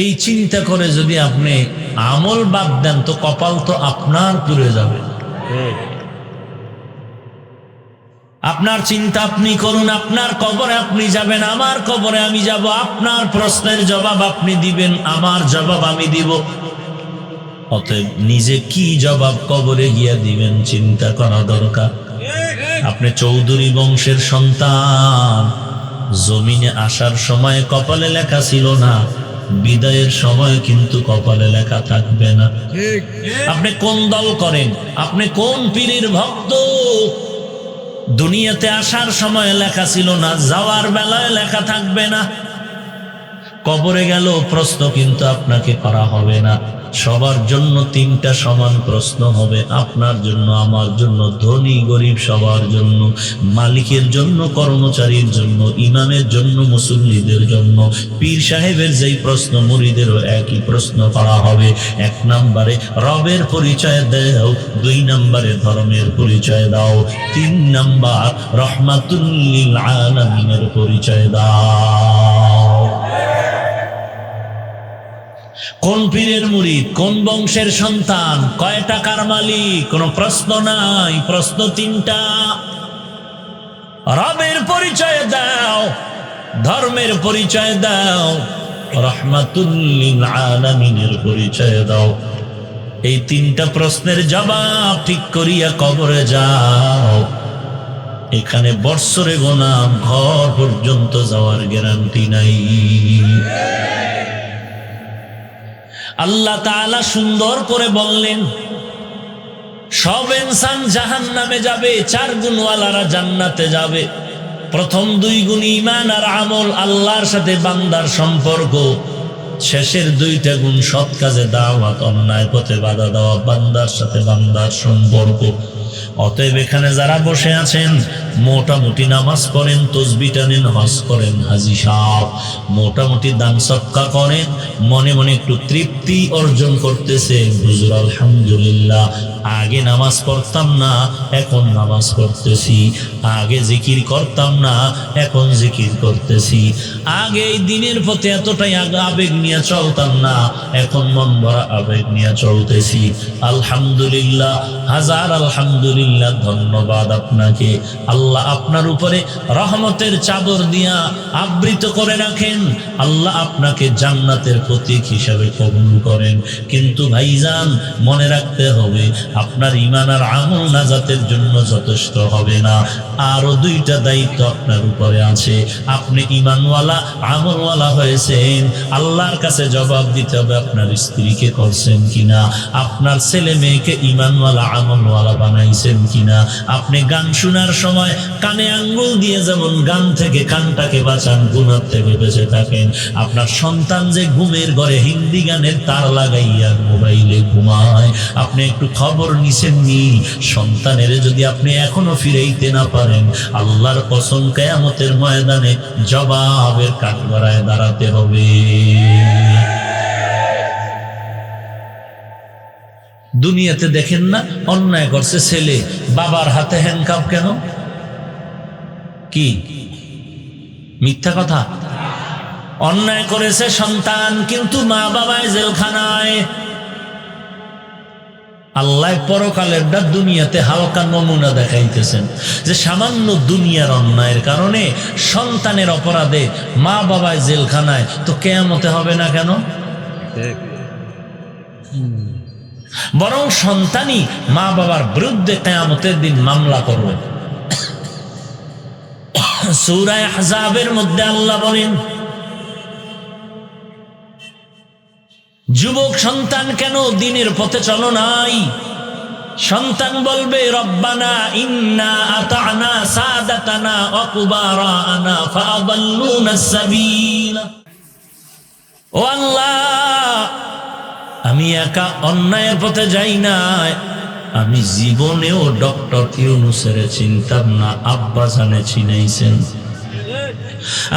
এই চিন্তা করে যদি আপনি আমল বাদ দেন তো কপাল তো আপনার পুড়ে যাবে। আপনার চিন্তা আপনি করুন, আপনার কবরে আপনি যাবেন, আমার কবরে আমি যাব, আপনার প্রশ্নের জবাব আপনি দিবেন, আমার জবাব আমি দিব। অতএব নিজে কি জবাব কবরে গিয়া দিবেন চিন্তা করা দরকার। আপনি চৌধুরী বংশের সন্তান, জমিনে আসার সময় কপালে লেখা ছিল না, বিদায়ের সময় কিন্তু কপালে লেখা থাকবে না। আপনি কোন দল করেন, আপনি কোন পীরের ভক্ত, দুনিয়াতে আসার সময় লেখা ছিল না, যাওয়ার বেলায় লেখা থাকবে না। কবরে গেল প্রশ্ন কিন্তু আপনাকে করা হবে না। সবার জন্য তিনটা সমান প্রশ্ন হবে, আপনার জন্য, আমার জন্য, ধনী গরিব সবার জন্য, মালিকের জন্য, কর্মচারীর জন্য, ইমামের জন্য, মুসল্লিদের জন্য। পীর সাহেবের যেই প্রশ্ন মুরিদেরও একই প্রশ্ন করা হবে। 1 নম্বরে রবের পরিচয় দাও, 2 নম্বরে ধর্মের পরিচয় দাও, 3 নম্বর রহমাতুল লিল আলামিনের পরিচয় দাও। কোন পীরের মুরিদ, কোন বংশের সন্তান, কয় টাকার মালিক, কোন প্রশ্ন নাই, প্রশ্ন 3টা। রবের পরিচয় দাও, ধর্মের পরিচয় দাও, রহমাতুল লিল আলামিনের পরিচয় দাও। এই 3টা প্রশ্নের জবাব ঠিক করিয়া কবরে যাও। এখানে বৎসরে গোনা ঘর পর্যন্ত যাওয়ার গ্যারান্টি নাই। আল্লাহ তাআলা সুন্দর করে বললেন, সব ইনসান জাহান্নামে যাবে, 4 গুণওয়ালারা জান্নাতে যাবে। প্রথম 2 গুণ ঈমান আর আমল, আল্লাহর সাথে বান্দার সম্পর্ক। শেষের 2টা গুণ সৎ কাজে দাওয়াত, অন্যায় পথে বাধা দেওয়া, বান্দার সাথে বান্দার সম্পর্ক। অতএব এখানে যারা বসে আছেন মোটামুটি নামাজ পড়েন, তসবিহ টানেন, হজ করেন, হাজি সাহেব মোটামুটি দান সদকা করেন, মনে মনে একটু তৃপ্তি অর্জন করতেছে, হুজুর আলহামদুলিল্লাহ আগে নামাজ পড়তাম না, এখন নামাজ পড়তেছি, আগে জিকির করতাম না, এখন জিকির করতেছি, আগে এই দিনের প্রতি এতটাই আবেগ নিয়ে চলতাম না, এখন মন ভরা আবেগ নিয়ে চলতেছি। আলহামদুলিল্লাহ, হাজার আলহামদুলিল্লাহ, ধন্যবাদ আপনাকে। আল্লাহ আপনার উপরে রহমতের চাদর দিয়া আবৃত করে রাখেন, আল্লাহ আপনাকে জান্নাতের প্রতীক হিসাবে কবুল করেন। কিন্তু ভাইজান মনে রাখতে হবে, আপনার ঈমান আর আমল নাজাতের জন্য যথেষ্ট হবে না, আরো দুইটা দায়িত্ব আপনার উপরে আছে। আপনি ঈমানওয়ালা আমলওয়ালা হয়েছেন, আল্লাহর কাছে জবাব দিতে হবে আপনার স্ত্রীকে করছেন কিনা, আপনার ছেলে মেয়েকে ঈমানওয়ালা আমলওয়ালা বানাইছেন কিনা। আপনি গান শোনার সময় কানে আঙ্গুল দিয়ে যেমন গান থেকে কানটাকে বাঁচান, গুনাহ থেকে বেঁচে থাকেন, আপনার সন্তান যে ঘুমের ঘরে হিন্দি গানের তার লাগাইয়া মোবাইলে ঘুমায়, আপনি একটু খবর নিছেন নি? সন্তানের যদি আপনি এখনো ফিরাইতে না পারেন, আল্লাহর কসম কিয়ামতের ময়দানে জবাবের কাঠগড়ায় দাঁড়াতে হবে। দুনিয়াতে দেখেন না, অন্যায় করছে ছেলে, বাবার হাতে হ্যান্ডকাপ কেন? কি মিথ্যা কথা? অন্যায় করেছে সন্তান, কিন্তু মা বাবায় জেলখানায়। আল্লাহ পরকালেরটা দুনিয়াতে হালকা নমুনা দেখাইতেছেন যে সামান্য দুনিয়ার অন্যায়ের কারণে সন্তানের অপরাধে মা বাবায় জেলখানায়, তো কিয়ামতে হবে না কেন? বরং সন্তানই মা বাবার বিরুদ্ধে কিয়ামতের দিন মামলা করবে। সূরা আহজাবের মধ্যে আল্লাহ বলেন, যুবক সন্তান কেন দিনের পথে চলো নাই? সন্তান বলবে, রব্বানা ইন্না আতা'না সাদাতানা ওয়া কুবারানা ফাআদাল্লুনা সাবিলা। ও আল্লাহ, আমি একা অন্যায়ের পথে যাই না, আমি জীবনেও ডক্টর ইউনূসের চিনতাম না, আব্বা জানে চিনাইছেন।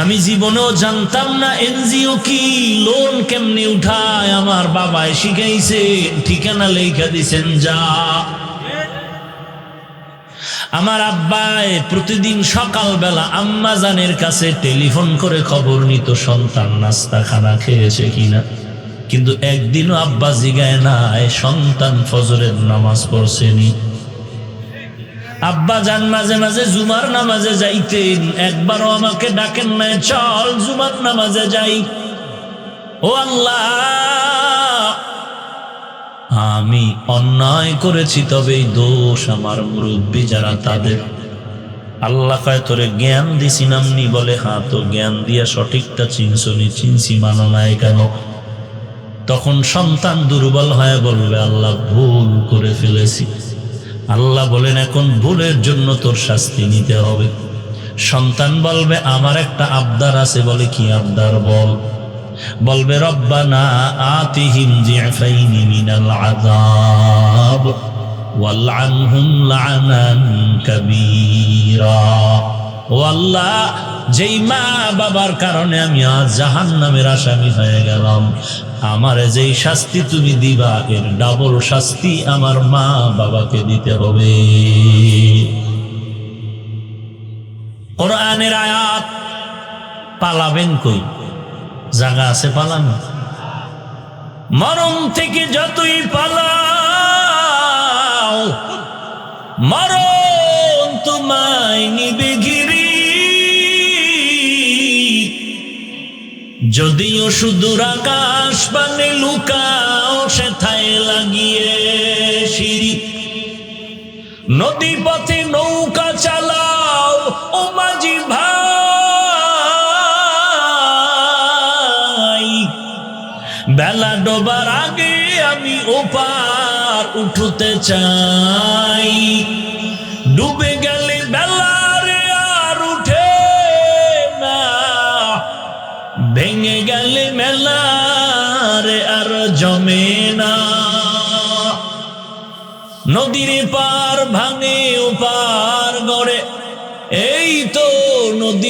আমি জীবনেও জানতাম না এনজিও কি, লোন কেমনি উঠায়, আমার বাবায় শিখাইছে, ঠিকানা লেখা দিছেন যা। আমার আব্বায় প্রতিদিন সকালবেলা আম্মা জানের কাছে টেলিফোন করে খবর নিত সন্তান নাস্তা খানা খেয়েছে কিনা, কিন্তু একদিনও আব্বা জিগায় নাই সন্তান ফজরের নামাজ পড়ছেনি। আব্বা জান মাঝে মাঝে জুমার নামাজে যাইতেন, একবারও আমাকে ডাকেন নাই, চল জুমার নামাজে যাই। ও আল্লাহ, আমি অন্যায় করেছি, তবে দোষ আমার মুরব্বী যারা তাদের। আল্লাহ কয়, তোরে জ্ঞান দিছি নামনি? বলে হ্যাঁ, তো জ্ঞান দিয়া সঠিকটা চিনছনি? চিনছি, মানো নাই কেন? তখন সন্তান দুর্বল হয়ে বলবে, আল্লাহ ভুল করে ফেলেছি। আল্লাহ বলেন, এখন ভুলের জন্য তোর শাস্তি নিতে হবে। সন্তান বলবে, আমার একটা আবদার আছে। বলে কি আবদার? বল। বলবে, রব্বানা আতিহিম যিফাইনি মিনাল আযাব ওয়ালআনহুম লা'নান কাবীরা। ও আল্লাহ, যেই মা বাবার কারণে আমি আজ জাহান্নামের আসামি হয়ে গেলাম, আমারে যেই শাস্তি তুমি দিবা, এর ডাবল শাস্তি আমার মা বাবাকে দিতে হবে। কোরআনের আয়াত। পালাবেন কই? জায়গা আছে পালানো? মরণ থেকে যতই পালাও, মরণ তোমায় নিবে ঘিরি। যদিও সুদূর আকাশ পানে লুকাও, সেথায় লাগিয়ে সিঁড়ি। নদী পথে নৌকা চালাও, ও মাঝি ভাই। বেলা ডোবার আগে আমি ওপার উঠতে চাই। ডুবে গেলে বেলারে আর উঠে না, ভেঙে গেলে মেলারে আর জমে না। নদীর পার ভাঙে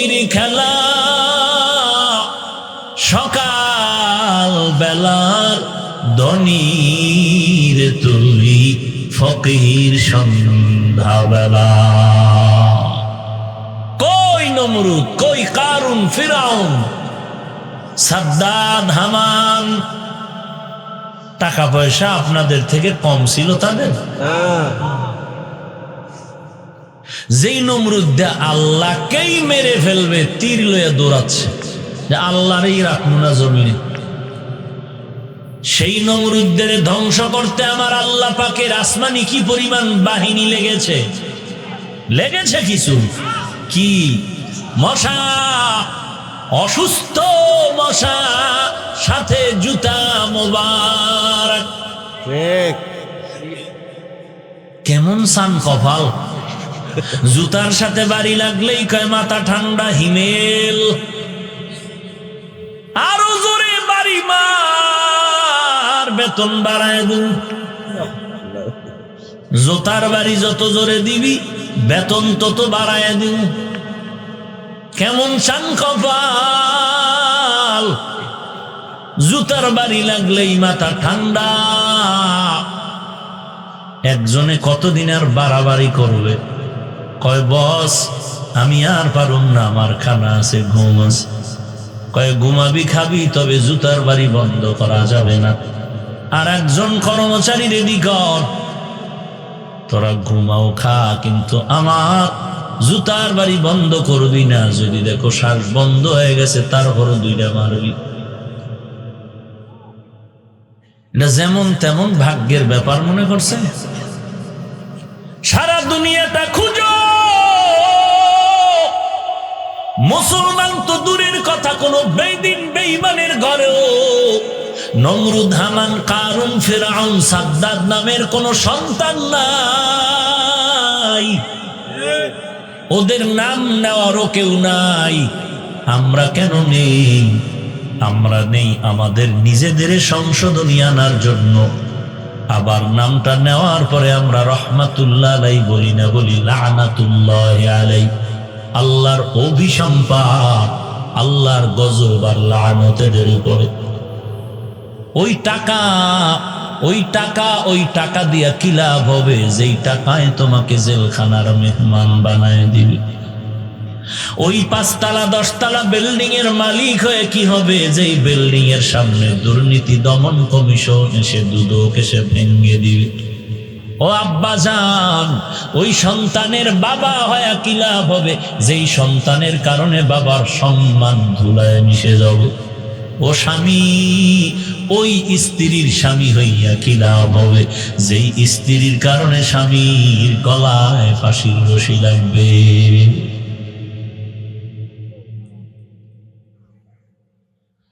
ফকির খেলা, সকাল বেলার ধনীর তুই ফকির সন্ধ্যাবেলা। কই নমরুদ, কই কারুন, ফিরাউন, সাদ্দাত, হামান? টাকা পয়সা আপনাদের থেকে কম ছিল তাদের? যেই নমরুদ আল্লাহকেই মেরে ফেলবে তীর লইয়া দৌড়াচ্ছে যে আল্লাহরই রাখবো না জমিনে, সেই নমরুদদের ধ্বংস করতে আমার আল্লাহ পাকের আসমানি কি পরিমাণ বাহিনী লেগেছে, লেগেছে কিছু কি? মশা, অসুস্থ মশা, সাথে জুতা মোবারক। কেমন সান কপাল, জুতার সাথে বাড়ি লাগলেই কয় মাথা ঠান্ডা, হিমেল। আরো জোরে বাড়ি মার, বেতন বাড়ায় দিন। জুতার বাড়ি যত জোরে দিবি বেতন তত বাড়ায় দিন। কেমন চান কপাল, জুতার বাড়ি লাগলেই মাথা ঠান্ডা। একজনে কতদিন আর বাড়াবাড়ি করবে? কয় বস আমি আর পারুম না, আমার খানা আছে, ঘুম আছে। কয় ঘুমাবি খাবি, তবে জুতার বাড়ি বন্ধ করা যাবে না। আর একজন কর্মচারী রেডি কর, তোরা ঘুমাও খা, কিন্তু আমার জুতার বাড়ি বন্ধ করবি না। যদি দেখো শ্বাস বন্ধ হয়ে গেছে তারপরে দুইটা মারবি। এটা যেমন তেমন ভাগ্যের ব্যাপার মনে করছে। সারা দুনিয়াটা খুঁজো, মুসলমান তো দূরের কথা, কোন বেদিন বেঈমানের ঘরেও নমরুদ, হামান, কারুন, ফিরআউন, সাদ্দাত নামের কোন সন্তান নাই। ওদের নাম নেওয়ারও কেউ নাই। আমরা কেন নেই? আমরা নেই আমাদের নিজেদের সংশোধনী আনার জন্য। আবার নামটা নেওয়ার পরে আমরা রহমাতুল্লাহ আলাই বলি না, বলি লানাতুল্লাহ আলাই। আল্লাহর অভিসম্পাত, আল্লাহর গজব আর লানতের উপরে। ওই টাকা দিয়া কি লাভ হবে, যেই টাকায় তোমাকে জেলখানার মেহমান বানায় দিবে। ওই 5 তলা 10 তলা বিল্ডিং এর মালিক হয়ে কি হবে, যেই বিল্ডিং এর সামনে দুর্নীতি দমন কমিশন এসে দুদক এসে ভেঙে দিবে। ও আব্বা জান, ওই সন্তানের বাবা হয়ে কি লাভ হবে, যেই সন্তানের কারণে বাবার সম্মান ধুলায় মিশে যাবে। ও স্বামী, ওই স্ত্রীর স্বামী হইয়া কি লাভ হবে, যেই স্ত্রীর কারণে স্বামীর গলায় ফাঁসির রশি লাগবে।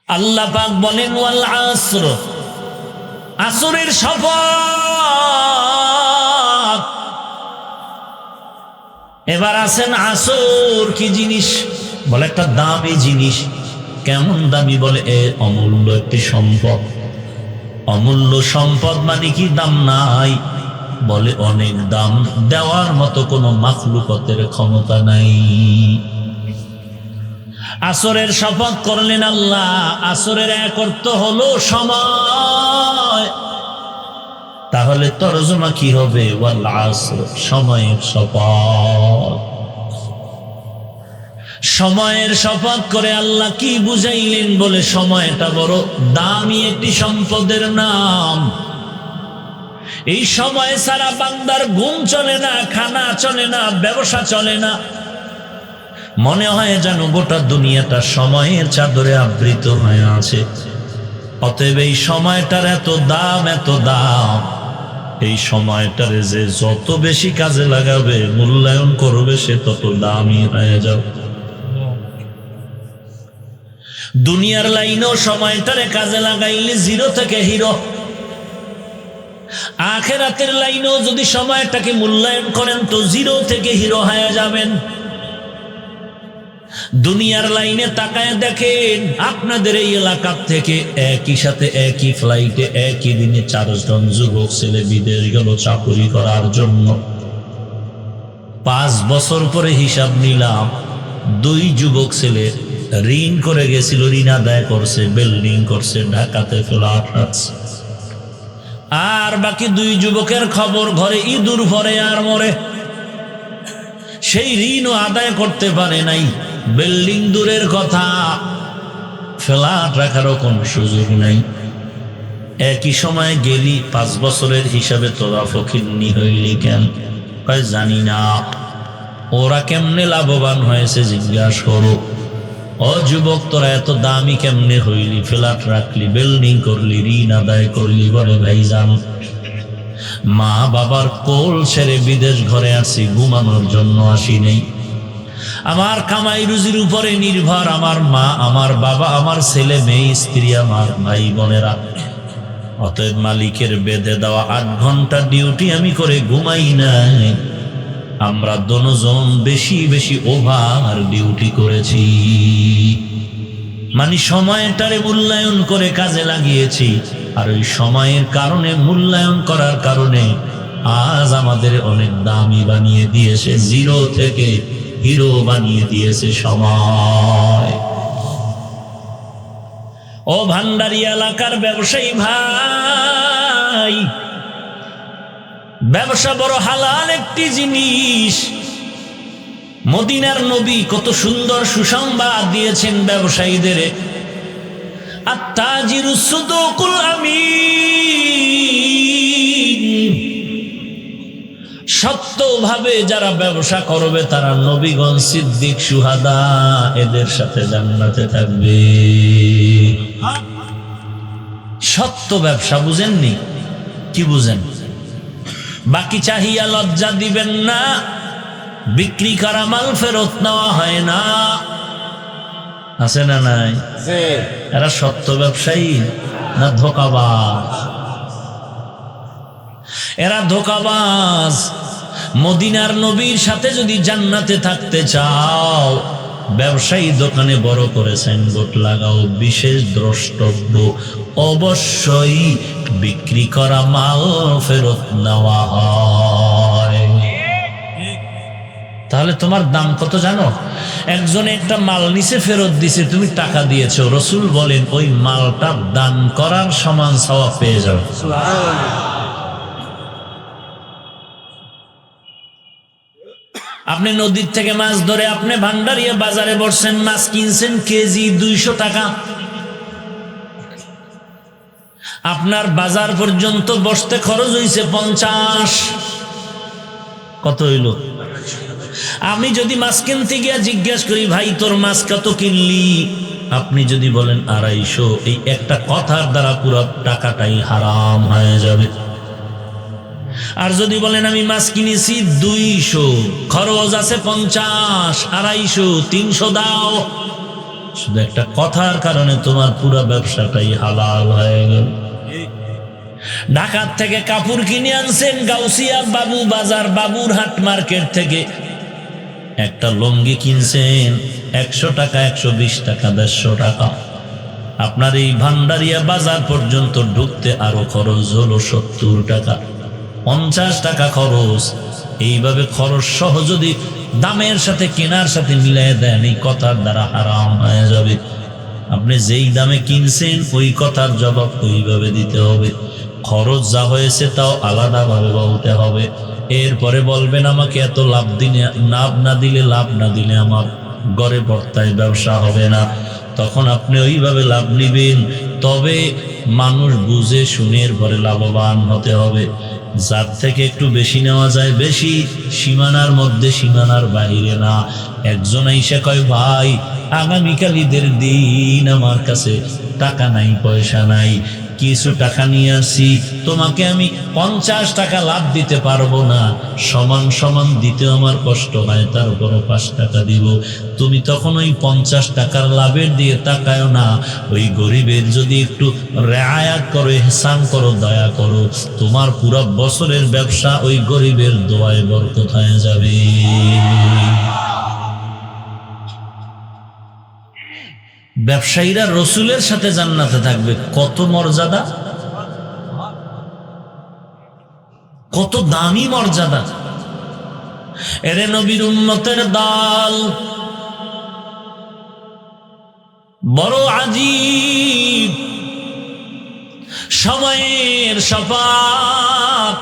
আল্লাহ পাক বলেন ওয়াল আসর, আসরের শপথ। এবার আছেন আসর কি জিনিস? বলে একটা দামি জিনিস। কেমন দামি? বলে অমূল্য একটি সম্পদ। অমূল্য সম্পদ মানে কি দাম নাই? বলে অনেক দাম, দেওয়ার মতো কোনো মাখলুকতের ক্ষমতা নাই। আসরের শপথ করলেন আল্লাহ। আসরের এক অর্থ হলো সময়। তাহলে তরজমা কি হবে? ওয়াল আসর, সময়ের শপথ। সময়ের শপথ করে আল্লাহ কি বুঝাইলেন? বলে সময়টা বড় দামি একটি সম্পদের নাম। এই সময় ছাড়া বান্দার ঘুম চলে না, খানা চলে না, ব্যবসা চলে না। মনে হয় যেন গোটা দুনিয়াটা সময়ের চাদরে আবৃত হয়ে আছে। অতএব এই সময়টার এত দাম, এত দাম। এই সময়টারে যে যত বেশি কাজে লাগাবে, মূল্যায়ন করবে, সে তত দামি হয়ে যাবে। দুনিয়ার লাইনেও সময়টারে কাজে লাগাইলে জিরো থেকে হিরো। আখিরাতের লাইনেও যদি সময়টাকে মূল্যায়ন করেন তো জিরো থেকে হিরো হয়ে যাবেন। দুনিয়ার লাইনে তাকায় দেখেন, আপনাদের এই এলাকার থেকে একই সাথে একই ফ্লাইটে একই দিনে 4 জন যুবক ছেলে বিদেশ গেল চাকরি করার জন্য। 5 বছর পরে হিসাব নিলাম, দুই যুবক ছেলে ঋণ করে গেছিল, ঋণ আদায় করছে, বিল্ডিং করছে, ঢাকাতে ফ্ল্যাট আছে। আর বাকি দুই যুবকের খবর ঘরে ইঁদুর পরে আর মরে। সেই ঋণও আদায় করতে পারে নাই, বিল্ডিং দূরের কথা, ফ্ল্যাট রাখারও কোনো সুযোগ নাই। একই সময় গেলি 5 বছরের হিসাবে তোরা ফকিন্নি হইলি কেন? কয় জানি না। ওরা কেমনে লাভবান হয়েছে জিজ্ঞাসা করো। ও যুবক, তোরা এত দামি কেমনে হইলি? ফ্ল্যাট রাখলি, বিল্ডিং করলি, ঋণ আদায় করলি। বলে ভাইজান, মা বাবার কোল ছেড়ে বিদেশ ঘরে আসি, ঘুমানোর জন্য আসি নেই। আমার কামাই রুজির উপরে নির্ভর আমার মা, আমার বাবা, আমার ছেলে মেয়ে, স্ত্রী, আমার ভাই বোনেরা। অতএব মালিকের বেঁধে দেওয়া 8 ঘন্টা ডিউটি আমি করে ঘুমাই নাই। আমরা দুজন বেশি বেশি ওভার ডিউটি করেছি, মানে সময়টারে মূল্যায়ন করে কাজে লাগিয়েছি। আর ওই সময়ের কারণে, মূল্যায়ন করার কারণে আজ আমাদের অনেক দামি বানিয়ে দিয়েছে, জিরো থেকে হিরো বানিয়ে দিয়েছে সময়। ও ভান্ডারী এলাকার ব্যবসায়ী ভাই, ব্যবসা বড় হালাল একটি জিনিস। মদিনার নবী কত সুন্দর সুসংবাদ দিয়েছেন ব্যবসায়ীদের। আত্তাজিরুস সুদুকুল আমিন, সত্যভাবে যারা ব্যবসা করবে তারা নবীগণ, সিদ্দিক, সুহাদা, এদের সাথে জান্নাতে থাকবে। সত্য ব্যবসা বুঝেননি? কি বুঝেন? বাকি চাহিয়া লজ্জা দিবেন না, বিক্রি করা মাল ফেরত নেওয়া হয় না। আছে না নাই? এরা সত্য ব্যবসায়ী না ধোঁকাবাজ? এরা ধোঁকাবাজ। মদিনার নবীর সাথে যদি জান্নাতে থাকতে চাও, ব্যবসায়ী দোকানে বড় করে সাইনবোর্ড লাগাও, বিশেষ দ্রষ্টব্য, অবশ্যই বিক্রি করা মাল ফেরত নেওয়া হয়। তাহলে তোমার দাম কত জানো? একজনে একটা মাল নিচে ফেরত দিছে, তুমি টাকা দিয়েছো, রসুল বলেন ওই মালটা দান করার সমান সওয়াব পেয়ে যাবে। আপনি নদীর থেকে মাছ ধরে আপনি ভান্ডারিয়া বাজারে বসছেন, মাছ কিনছেন কেজি 200 টাকা। আপনার বাজার পর্যন্ত বসতে খরচ হইছে 50। কত হইল? আমি যদি মাছ কিনতে গিয়া জিজ্ঞাসা করি, ভাই তোর মাছ কত কিনলি? আপনি যদি বলেন 250, এই একটা কথার দ্বারা পুরো টাকাটাই হারাম হয়ে যাবে। আর যদি বলেন আমি মাছ কিনেছি 200, খরচ আছে 50, 250, 300 দাও, শুধু একটা কথার কারণে তোমার পুরো ব্যবসাটাই হালাল হয়ে গেল। ঢাকার থেকে কাপড় কিনে আনছেন গাউসিয়া বাবু বাজার, বাবুরহাট মার্কেট থেকে। একটা লুঙ্গি কিনছেন 100 টাকা, 120 টাকা, 150 টাকা। আপনার এই ভান্ডারিয়া বাজার পর্যন্ত ঢুকতে আরো খরচ হলো 70 টাকা, 50 টাকা খরচ। এইভাবে খরচ সহ যদি দামের সাথে কেনার সাথে মিলাই দেন, এই কথার দ্বারা হারাম হয়ে যাবে। আপনি যেই দামে কিনছেন ওই কথার জবাব ওইভাবে দিতে হবে। খরচ যা হয়েছে তাও আলাদাভাবে বলতে হবে। এরপরে বলবেন আমাকে এত লাভ না দিলে আমার গড়ে পড়তায় ব্যবসা হবে না। তখন আপনি ওইভাবে লাভ নিবেন, তবে মানুষ বুঝে শুনে এরপরে লাভবান হতে হবে। যার থেকে একটু বেশি নেওয়া যায় বেশি, সীমানার মধ্যে, সীমানার বাইরে না। একজন এসে কয়, ভাই আগামীকাল ঈদের দিন, আমার কাছে টাকা নাই, পয়সা নাই, কিছু টাকা নিয়ে আসি, তোমাকে আমি 50 টাকা লাভ দিতে পারবো না, সমান সমান দিতে আমার কষ্ট হয়, তার উপরে 5 টাকা দিব। তুমি তখন ওই 50 টাকার লাভের দিয়ে তাকায় না, ওই গরিবের যদি একটু রেয়াত করো, ইহসান করো, দয়া করো, তোমার পুরো বছরের ব্যবসা ওই গরিবের দোয়ায় বরকত হয়ে যাবে। ব্যবসায়ীরা রসুলের সাথে জান্নাতে থাকবে, কত মর্যাদা, কত দামি মর্যাদা। এরে নবীর উম্মতের দল, বড় আজীব সময়ের শপথ,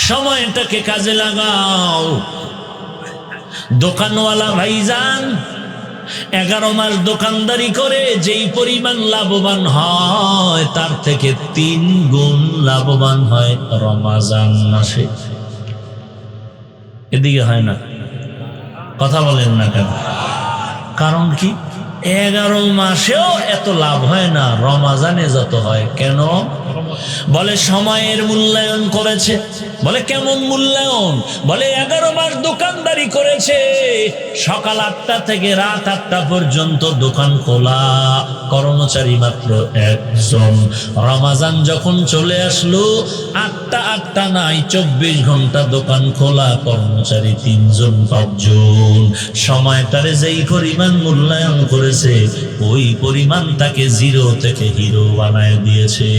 সময়টাকে কাজে লাগাও। দোকানওয়ালা ভাইজান 11 মাস দোকানদারি করে যেই পরিমাণ লাভবান হয় তার থেকে 3 গুণ লাভবান হয় রমজান মাসে। এদিকে হয় না, কথা বলেন না কেন? কারণ কি? 11 মাসেও এত লাভ হয় না, রমজানে যত হয়। কেন? বলে সময়ের মূল্যায়ন করেছে। বলে কেমন মূল্যায়ন? বলে 11 মাস দোকানদারি করেছে, সকাল 8টা থেকে রাত 8টা পর্যন্ত দোকান খোলা, কর্মচারী মাত্র 1 জন। রমজান যখন চলে আসলো, 8টা নাই 24 ঘন্টা দোকান খোলা, কর্মচারী 3 জন 5 জন। সময়টারে যেই পরিমাণ মূল্যায়ন করেছে ওই পরিমাণ তাকে 0 থেকে হিরো বানায় দিয়েছে।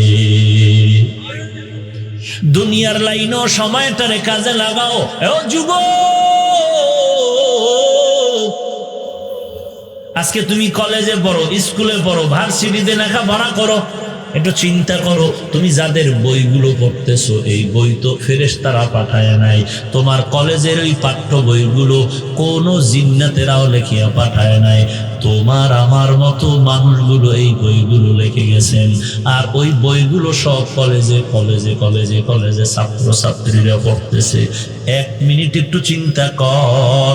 দুনিয়ার লাইনও সময়টারে কাজে লাগাও। ও যুবক, আজকে তুমি কলেজে পড়ো, স্কুলে পড়ো, ভার্সিটিতে লেখাপড়া করো, একটু চিন্তা করো, তুমি যাদের বইগুলো পড়তেছো এই বই তো ফেরেশতারা পাঠায় নাই। তোমার কলেজের ওই পাঠ্য বইগুলো কোনো জিন্নাতেরাও লেখিয়া পাঠায় নাই। তোমার আমার মতো মানুষগুলো এই বইগুলো লিখে গেছেন, আর ওই বইগুলো সব কলেজে কলেজে কলেজে কলেজে ছাত্রছাত্রীরা পড়তেছে। 1 মিনিট একটু চিন্তা কর,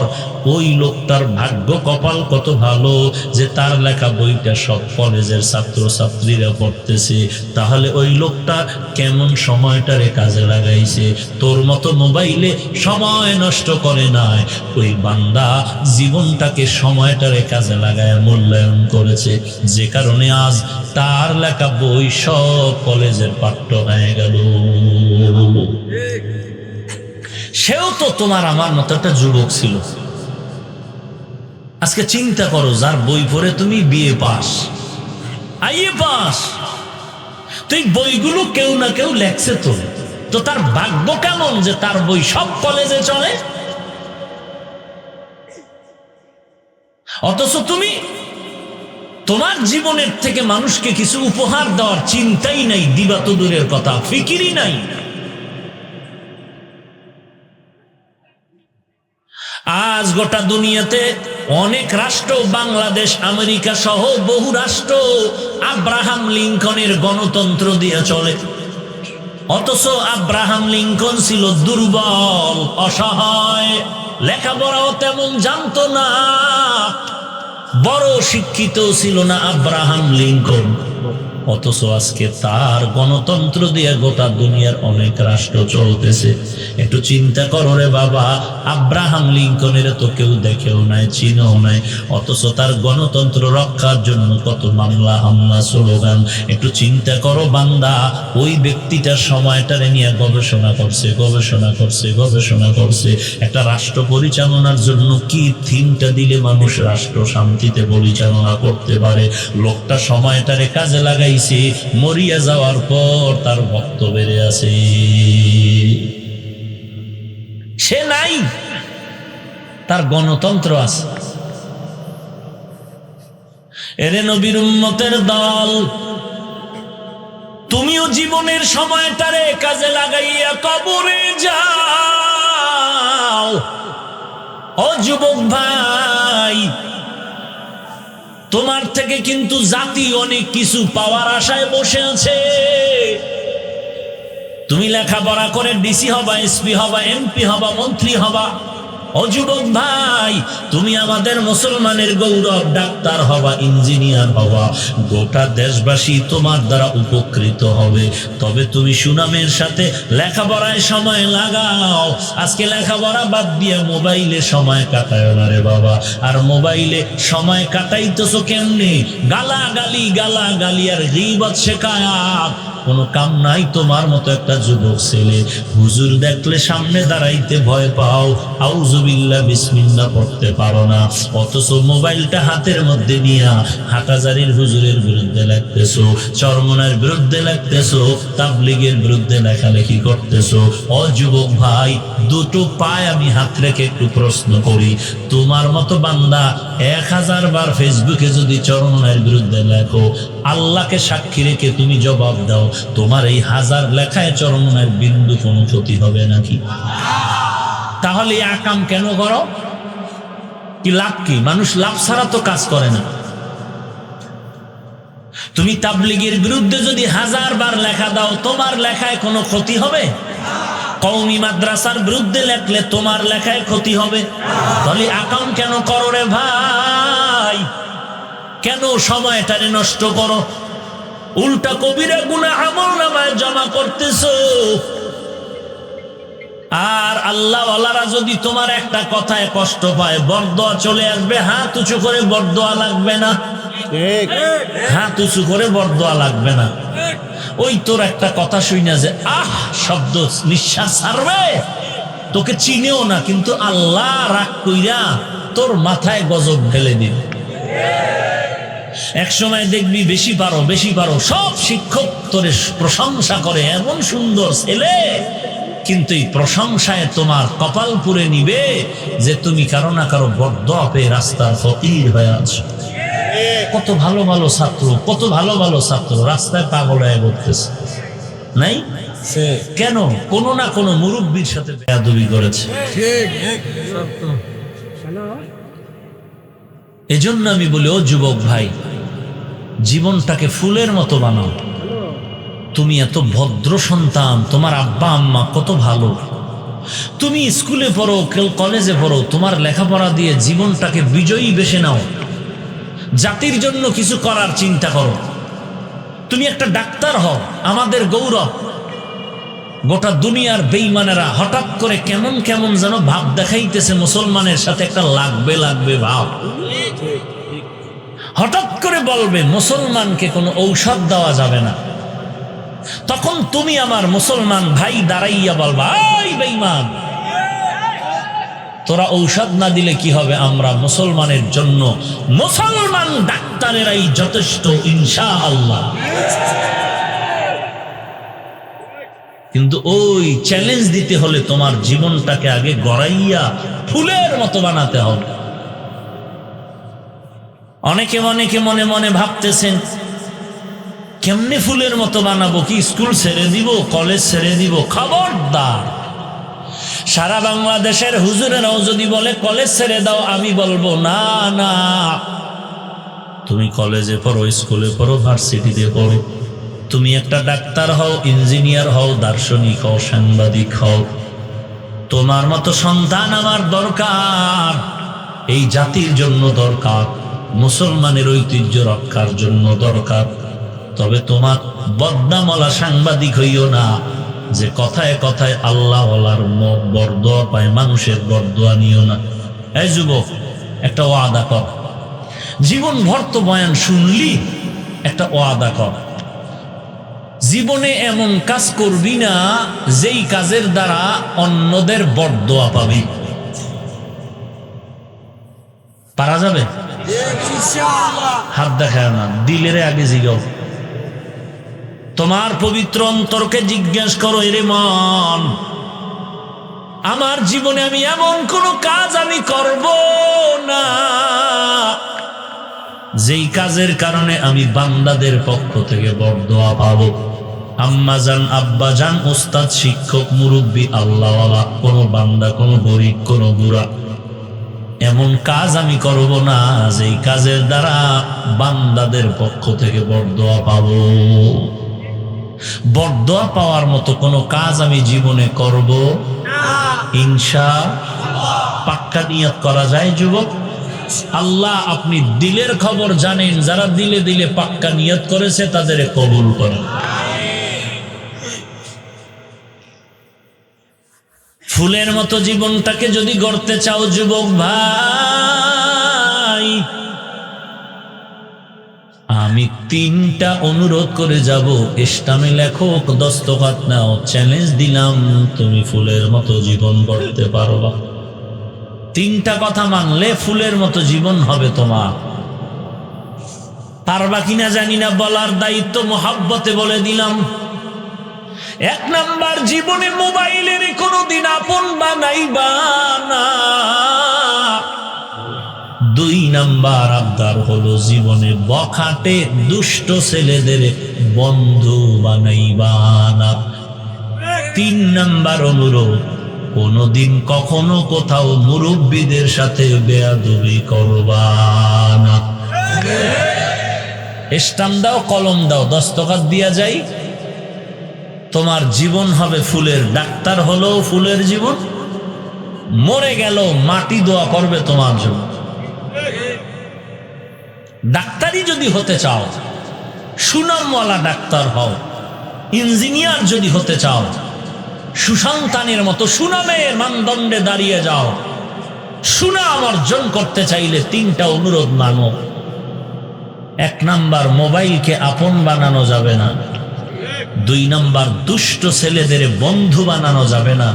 ওই লোকটার ভাগ্য কপাল কত ভালো যে তার লেখা বইটা সব কলেজের ছাত্রছাত্রীরা পড়তেছে। তাহলে ওই লোকটা কেমন সময়টারে কাজে লাগাইছে? তোর মতো মোবাইলে সময় নষ্ট করে নাই, ওই বান্দা জীবনটাকে সময়টারে কাজে লাগায় মূল্যায়ন করেছে, যে কারণে আজ তার লেখা বই সব কলেজের পাঠ্য হয়ে গেল। সেও তো তোমার আমার মতো একটা যুবক ছিল। আজকে চিন্তা করো, যার বই পড়ে তুমি বিএ পাস, আইএ পাস, তুই বইগুলো কেউ না কেউ লেখছে, তো তার ভাগ্য কেমন যে তার বই সব কলেজে চলে। অথচ তুমি তোমার জীবনের থেকে মানুষকে কিছু উপহার দেওয়ার চিন্তাই নাই, দিবা তো দূরের কথা, ফিকিরই নাই। আজ গোটা দুনিয়াতে অনেক রাষ্ট্র, বাংলাদেশ, আমেরিকা সহ বহু রাষ্ট্র আব্রাহাম লিঙ্কনের গণতন্ত্র দিয়ে চলে। অথচ আব্রাহাম লিঙ্কন ছিল দুর্বল, অসহায়, লেখাপড়াও তেমন জানতো না, বড় শিক্ষিত ছিল না আব্রাহাম লিঙ্কন। অথচ আজকে তার গণতন্ত্র দিয়ে গোটা দুনিয়ার অনেক রাষ্ট্র চলতেছে। একটু চিন্তা করো রে বাবা, আব্রাহাম লিঙ্কনের তো কেউ দেখেও নাই, চিনেও নাই, অথচ তার গণতন্ত্র রক্ষার জন্য কত মামলা হামলা স্লোগান। একটু চিন্তা করো বান্দা, ওই ব্যক্তিটার সময়টারে নিয়ে গবেষণা করছে, গবেষণা করছে, গবেষণা করছে, একটা রাষ্ট্র পরিচালনার জন্য কি থিমটা দিলে মানুষ রাষ্ট্র শান্তিতে পরিচালনা করতে পারে। লোকটা সময়টারে কাজে লাগাই, মরিয়া যাওয়ার পর তার ভক্ত বেড়ে আছে, সে নাই, তার গণতন্ত্র আছে। এরে নবীর উম্মতের দল, তুমিও জীবনের সময়টারে কাজে লাগাইয়া কবরে যাও। ও যুবক ভাই, তোমার থেকে কিন্তু জাতি অনেক কিছু পাওয়ার আশায় বসে আছে। তুমি লেখাপড়া করে ডিসি হবা, এসপি হবা, এমপি হবা, মন্ত্রী হবা। ও যুবক ভাই, তুমি আমাদের মুসলমানের গৌরব, ডাক্তার হবা, ইঞ্জিনিয়ার হবা, গোটা দেশবাসী তোমার দ্বারা উপকৃত হবে। তবে তুমি সুনামের সাথে লেখাপড়ায় সময় লাগাও। আজকে লেখাপড়া বাদ দিয়ে মোবাইলে সময় কাটায় না রে বাবা। আর মোবাইলে সময় কাটাইতেছো কেমনে? গালাগালি, গালাগালি আর গীবত শেখায়াত, কোনো কাম নাই। তোমার মতো একটা যুবক ছেলে হুজুর দেখলে সামনে দাঁড়াইতে ভয় পাও, আউযু নাউজুবিল্লাহ বিসমিল্লাহ পড়তে পারো না, অথচ মোবাইলটা হাতের মধ্যে নিয়া হাটাজারির হুজুরের বিরুদ্ধে লিখতেছো, চরমনার বিরুদ্ধে লিখতেছো, তাবলীগের বিরুদ্ধে লেখালেখি করতেছো। ও যুবক ভাই, দুটো পায়ে আমি হাত রেখে একটু প্রশ্ন করি, তোমার মতো বান্দা 1000 বার ফেসবুকে যদি চরমনার বিরুদ্ধে লেখো, আল্লাহকে সাক্ষী রেখে তুমি জবাব দাও, তোমার এই 1000 লেখায় চরমনার বিন্দু কোনো ক্ষতি হবে নাকি? তাহলে আকাম কেন করো? কি লাভ কি? মানুষ লাভ ছাড়া তো কাজ করে না। তুমি তাবলীগের বিরুদ্ধে যদি 1000 বার লেখা দাও, তোমার লেখায় কোনো ক্ষতি হবে? কওমি মাদ্রাসার বিরুদ্ধে লেখলে তোমার লেখায় ক্ষতি হবে? তাহলে আকাম কেন করো রে ভাই? কেন সময়টারে নষ্ট করো? উল্টা কবিরা গুনাহ আমলনামায় জমা করতেছো। আর আল্লাহ ওয়ালারা যদি তোমার একটা কথায় কষ্ট পায়, বরদোয়া চলে আসবে, হাত উঁচু করে বরদোয়া লাগবে না, হাত উঁচু করে বরদোয়া লাগবে না। ওই তোর একটা কথা শুই না যে আহ শব্দ নিঃশ্বাস ছাড়বে, তোকে চিনেও না, কিন্তু আল্লাহ রাগ কইরা তোর মাথায় গজব ঢেলে দিবে। এক সময় দেখবি বেশি পারো বেশি পারো, সব শিক্ষক তোরে প্রশংসা করে, এমন সুন্দর ছেলে, কিন্তু এই প্রশংসায় তোমার কপাল পুড়ে নিবে যে তুমি কারো না কারো বরদোয়া পেয়ে রাস্তার ফকির হয়ে আছো। কত ভালো ভালো ছাত্র, কত ভালো ভালো ছাত্র রাস্তায় পাগল হয়ে ঘুরতেছে, নাই? কেন? কোনো না কোনো মুরব্বির সাথে বেয়াদবি করেছে। এজন্য আমি বলি, ও যুবক ভাই, জীবনটাকে ফুলের মতো বানাও। তুমি এত ভদ্র সন্তান, তোমার আব্বা আম্মা কত ভালো, তুমি স্কুলে পড়ো, কলেজে পড়ো, তোমার লেখাপড়া দিয়ে জীবনটাকে বিজয়ী বেছে নাও, জাতির জন্য কিছু করার চিন্তা করো। তুমি একটা ডাক্তার হও, আমাদের গৌরব। গোটা দুনিয়ার বেঈমানেরা হঠাৎ করে কেমন কেমন যেন ভাব দেখাইতেছে, মুসলমানের সাথে একটা লাগবে লাগবে ভাব। হঠাৎ করে বলবে মুসলমানকে কোনো ঔষধ দেওয়া যাবে না, তখন তুমি আমার মুসলমান ভাই দাঁড়াইয়া বলবা, এই বেঈমান, তোরা ঔষধ না দিলে কি হবে? আমরা মুসলমানের জন্য মুসলমান ডাক্তারেরাই যথেষ্ট ইনশাআল্লাহ। কিন্তু ওই চ্যালেঞ্জ দিতে হলে তোমার জীবনটাকে আগে গড়াইয়া ফুলের মতো বানাতে হবে। অনেকে অনেকে মনে মনে ভাবতেছেন, কেমনে ফুলের মতো বানাবো? কি স্কুল ছেড়ে দিব, কলেজ ছেড়ে দিব? খবরদার! সারা বাংলাদেশের হুজুরেরাও যদি বলে কলেজ ছেড়ে দাও, আমি বলবো না না, তুমি কলেজে পড়ো, স্কুলে পড়ো, ভার্সিটিতে পড়ো, তুমি একটা ডাক্তার হও, ইঞ্জিনিয়ার হও, দার্শনিক হও, সাংবাদিক হও। তোমার মতো সন্তান আমার দরকার, এই জাতির জন্য দরকার, মুসলমানের ঐতিহ্য রক্ষার জন্য দরকার। তবে তোমার বদনামওয়ালা সাংবাদিক হইও না, যে কথায় কথায় আল্লাহ ওয়ালার বরদোয়া পায়, মানুষের বরদোয়া নিও না। এই যুবক, একটা ওয়াদা কর, জীবন ভর তো বয়ান শুনলি, একটা ওয়াদা কর, জীবনে এমন কাজ করবি না যেই কাজের দ্বারা অন্যদের বরদোয়া পাবি। পারা যাবে? হাত দেখায় না, দিলের আগে জিগাও। তোমার পবিত্র অন্তরকে জিজ্ঞেস করো, এরে মন, আমার জীবনে আমি এমন কোন কাজ আমি করব না যেই কাজের কারণে আমি বান্দাদের পক্ষ থেকে বরদোয়া পাবো। আম্মা জান, আব্বা জান, ওস্তাদ, শিক্ষক, মুরব্বী, আল্লাহওয়ালা, কোনো বান্দা, কোনো গরিব, কোনো বুড়া, এমন কাজ আমি করব না যেই কাজের দ্বারা বান্দাদের পক্ষ থেকে বরদোয়া পাবো। বরদোয়া পাওয়ার মতো কোনো কাজ আমি জীবনে করব ইনশাআল্লাহ। পাক্কা নিয়ত করা যায় যুবক? আল্লাহ আপনি দিলের খবর জানেন, যারা দিলে দিলে পাক্কা নিয়ত করেছে তাদের কবুল করেন। ফুলের মতো জীবনটাকে যদি গড়তে চাও যুবক ভাই, আমি 3টা অনুরোধ করে যাব। ইসলামে লেখক দস্তখত নাও, চ্যালেঞ্জ দিলাম, তুমি ফুলের মতো জীবন গড়তে পারবা। তিনটা কথা মানলে ফুলের মতো জীবন হবে তোমার। পারবা কিনা জানি না, বলার দায়িত্ব মোহাব্বতে বলে দিলাম। 1 নাম্বার, জীবনে মোবাইলের কোনোদিন আপন বানাইবা না। 2 নাম্বার আবদার হলো, জীবনে বখাটে দুষ্ট ছেলেদের বন্ধু বানাইবা না। 3 নাম্বার অনুরোধ, কোনদিন কখনো কোথাও মুরব্বীদের সাথে বেয়াদবি করবা না। স্টাম্প দাও, কলম দাও, দস্তখত দিয়া যাই, তোমার জীবন হবে ফুলের। ডাক্তার হলো ফুলের জীবন, মরে গেল মাটি দোয়া করবে তোমার জন্য। ডাক্তারই যদি হতে চাও, সুনামওয়ালা ডাক্তার হও। ইঞ্জিনিয়ার যদি হতে চাও, সুসন্তানের মতো সুনামের মানদণ্ডে দাঁড়িয়ে যাও। সুনাম অর্জন করতে চাইলে 3টা অনুরোধ মানো। 1 নাম্বার, মোবাইলকে আপন বানানো যাবে না। 2 নাম্বার, দুষ্ট ছেলেদের বন্ধু বানানো যাবে না।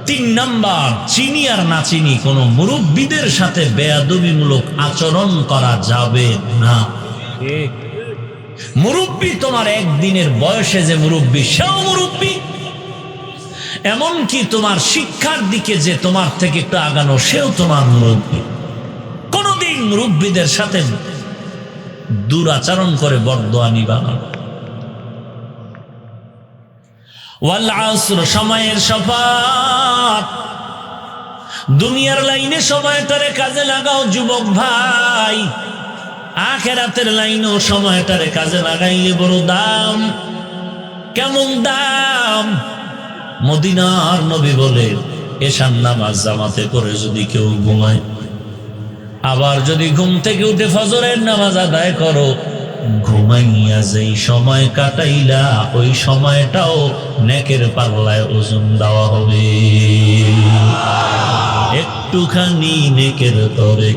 3 নাম্বার, চিনি আর না চিনি কোন মুরব্বীদের সাথে বেয়াদবিমূলক আচরণ করা যাবে না। মুরব্বী তোমার একদিনের বয়সে যে মুরব্বী, সেও মুরব্বী। এমনকি তোমার শিক্ষার দিকে যে তোমার থেকে একটু আগানো, সেও তোমার মুরব্বী। কোনদিন মুরব্বীদের সাথে দুরাচরণ করে বরদোয়া নিবা না। ওয়াল আসর, সময়ের শপথ। দুনিয়ার লাইনে সময়টারে কাজে লাগাও যুবক ভাই, আখিরাতের লাইনেও সময়টারে কাজে লাগাইলে বড় দাম। কেমন দাম? মদিনার নবী বলে, এশার নামাজ জামাতে করে যদি কেউ ঘুমায়, আবার যদি ঘুম থেকে উঠে ফজরের নামাজ আদায় করো, ঘুমাইয়া যেই সময় কাটাইলা ওই সময়টাও নেকের পাল্লায় ওজন দেওয়া হবে। একটুখানি নেকের তরে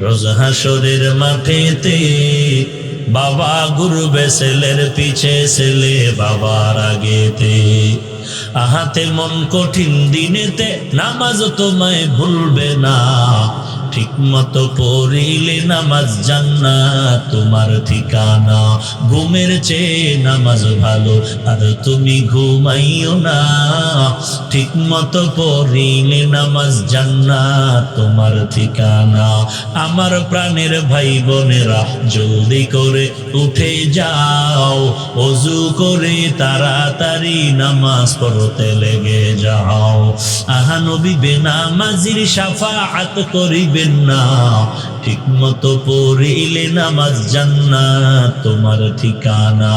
রোজ হাসরের মাঠেতে বাবা ঘুরবে ছেলের পিছে, ছেলে বাবার আগেতে। আহাতে মন কঠিন দিনেতে নামাজ তোমায় ভুলবে না। ঠিক মতো পড়িলে নামাজ জান্নাত তোমার ঠিকানা। ঘুমের চেয়ে নামাজ ভালো, আর তুমি ঘুমাইও না। ঠিক মতো পড়িলে নামাজ জান্নাত তোমার ঠিকানা। আমার প্রাণের ভাই বোনেরা, জলদি করে উঠে যাও, ওযু করে তাড়াতাড়ি নামাজ পড়তে লেগে যাও। আহা নবী বেনামাজির শাফাআত করিবেন না। ঠিক মতো পড়িলে নামাজ জান্নাত তোমার ঠিকানা।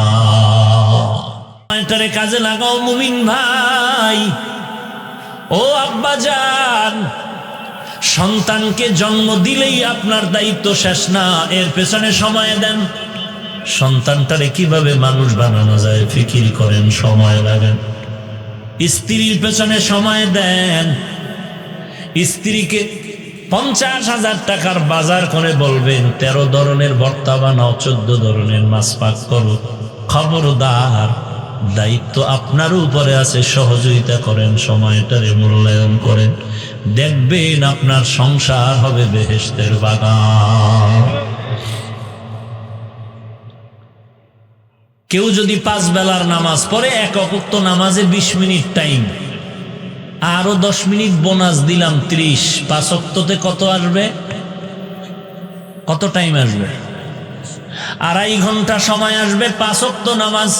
এটারে কাজে লাগাও মুমিন ভাই। ও আব্বা জান, সন্তানকে জন্ম দিলেই আপনার দায়িত্ব শেষ না, এর পেছনে সময় দেন। সন্তানটারে কিভাবে মানুষ বানানো যায় ফিকির করেন, সময় লাগান। স্ত্রীর পেছনে সময় দেন। স্ত্রীকে 50,000 টাকার বাজার করে বলবেন 13 ধরনের ভর্তা বানাও, 14 ধরনের মাছ পাক করো। খবরদার, দায়িত্ব আপনার উপরে আছে। সহযোগিতা করেন, সময়টারে মূল্যায়ন করেন, দেখবেন আপনার সংসার হবে বেহেশতের বাগান। কেউ যদি 5 বেলার নামাজ পড়ে, 1 ওয়াক্ত নামাজে 20 মিনিট টাইম, আরো 10 মিনিট বোনাস দিলাম 30, 5 ওয়াক্ততে কত আসবে? কত টাইম আসবে? 2.5 ঘন্টা সময় আসবে 5 ওয়াক্ত নামাজ।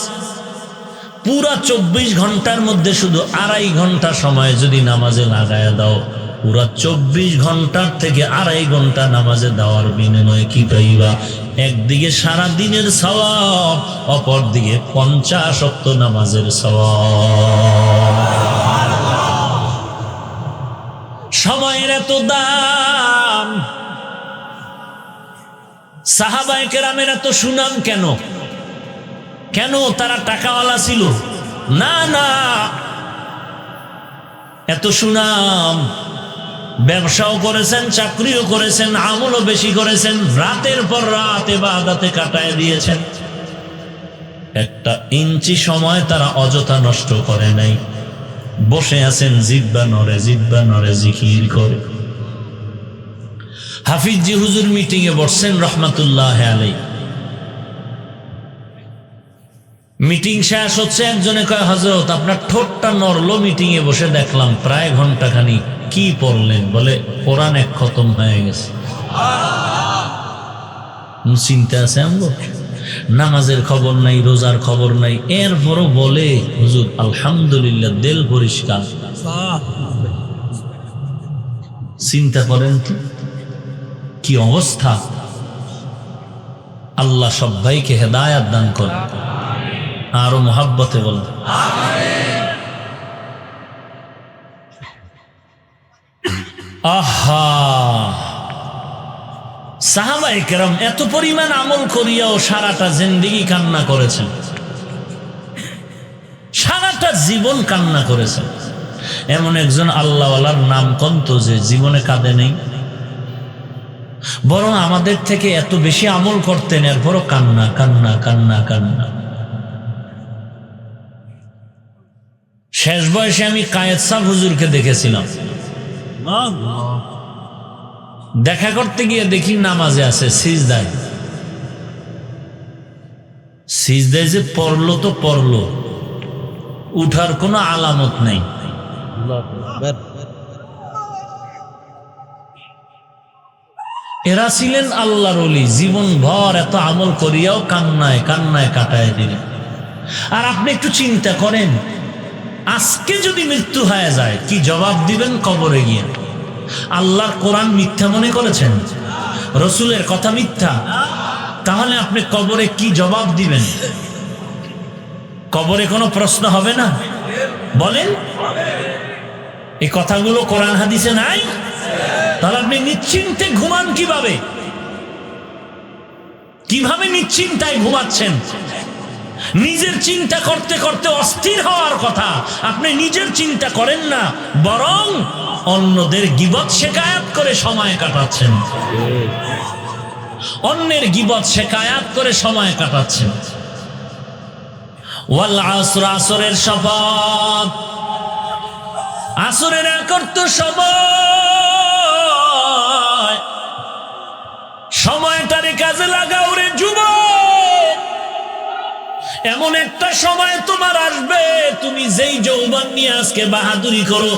পুরা 24 ঘন্টার মধ্যে শুধু 2.5 ঘন্টা সময় যদি নামাজে লাগায়া দাও, পুরা 24 ঘন্টার থেকে 2.5 ঘন্টা নামাজে দেওয়ার বিনিময়ে কি পাইবা? একদিকে সারা দিনের সওয়াব, অপর দিকে 50 ওয়াক্ত নামাজের সওয়াব। সময়ের এত দাম। সাহাবায়ে কেরামের এত সুনাম কেন? কেন তারা টাকাওয়ালা ছিল? না না, এত সুনাম। ব্যবসাও করেছেন, চাকরিও করেছেন, আমলও বেশি করেছেন, রাতের পর রাত ইবাদতে কাটায় দিয়েছেন। 1 ইঞ্চি সময় তারা অযথা নষ্ট করে নাই। বসে আছেন, জিহ্বা নড়ে জিকির করে। হাফিজি হুজুর মিটিং এ বসছেন রহমাতুল্লাহ আলাইহি। মিটিং শেষ হচ্ছে, একজনে কয় হযরত আপনার ঠোঁটটা নড়লো মিটিং এ বসে দেখলাম, প্রায় ঘন্টাখানি কি পড়লেন? বলে কোরআন এক খতম হয়ে গেছে। চিন্তা আছে আমগো? নামাজের খবর নাই, রোজার খবর নাই, এরপরও বলে হুজুর আলহামদুলিল্লাহ, দিল পরিষ্কার। চিন্তা করেন তো কি অবস্থা। আল্লাহ সবাইকে হেদায়াত দান করে, আরো মোহাব্বতে বলেন আহা। সাহাবায়ে কেরাম এত পরিমাণ আমল করিয়াও সারাটা জিন্দেগি কান্না করেছেন, সারাটা জীবন কান্না করেছেন। এমন একজন আল্লাহওয়ালার নাম কন্ত যে জীবনে কাঁদে নেই, বরং আমাদের থেকে এত বেশি আমল করতেন, এরপরও কান্না কান্না কান্না কান্না। শেষ বয়সে আমি কায়েদ সাহেব হুজুরকে দেখেছিলাম। দেখা করতে গিয়ে দেখি নামাজে আছে, সিজদায়। সিজদায় যে পড়লো তো পড়লো, উঠার কোনো আলামত নেই। এরা ছিলেন আল্লাহর ওলি, জীবন ভর এত আমল করিয়াও কান্নায় কান্নায় কাটায় দিলেন। আর আপনি একটু চিন্তা করেন, আজকে যদি মৃত্যু হয়ে যায় কি জবাব দিবেন কবরে গিয়ে? আল্লাহর কোরআন মিথ্যা মনে করেছেন, রসুলের কথা মিথ্যা, তাহলে আপনি কবরে কি জবাব দিবেন? কবরে কোনো প্রশ্ন হবে না? বলেন, এই কথাগুলো কোরআন হাদিসে নাই? তাহলে আপনি নিশ্চিন্তে ঘুমান কিভাবে? কিভাবে নিশ্চিন্তায় ঘুমাচ্ছেন? নিজের চিন্তা করতে করতে অস্থির হওয়ার কথা, আপনি নিজের চিন্তা করেন না, বরং অন্যদের গীবত শিকায়াত করে সময় কাটাচ্ছেন, অন্যের গীবত শিকায়াত করে সময় কাটাচ্ছেন। ওয়াল আসর, আসরের শপথ, আসরের একর্ত সময়, সময়টারে কাজে লাগাও রে যুবক। এমন একটা সময় তোমার আসবে, তুমি যেই যৌবন নিয়ে আজকে বাহাদুরি করো,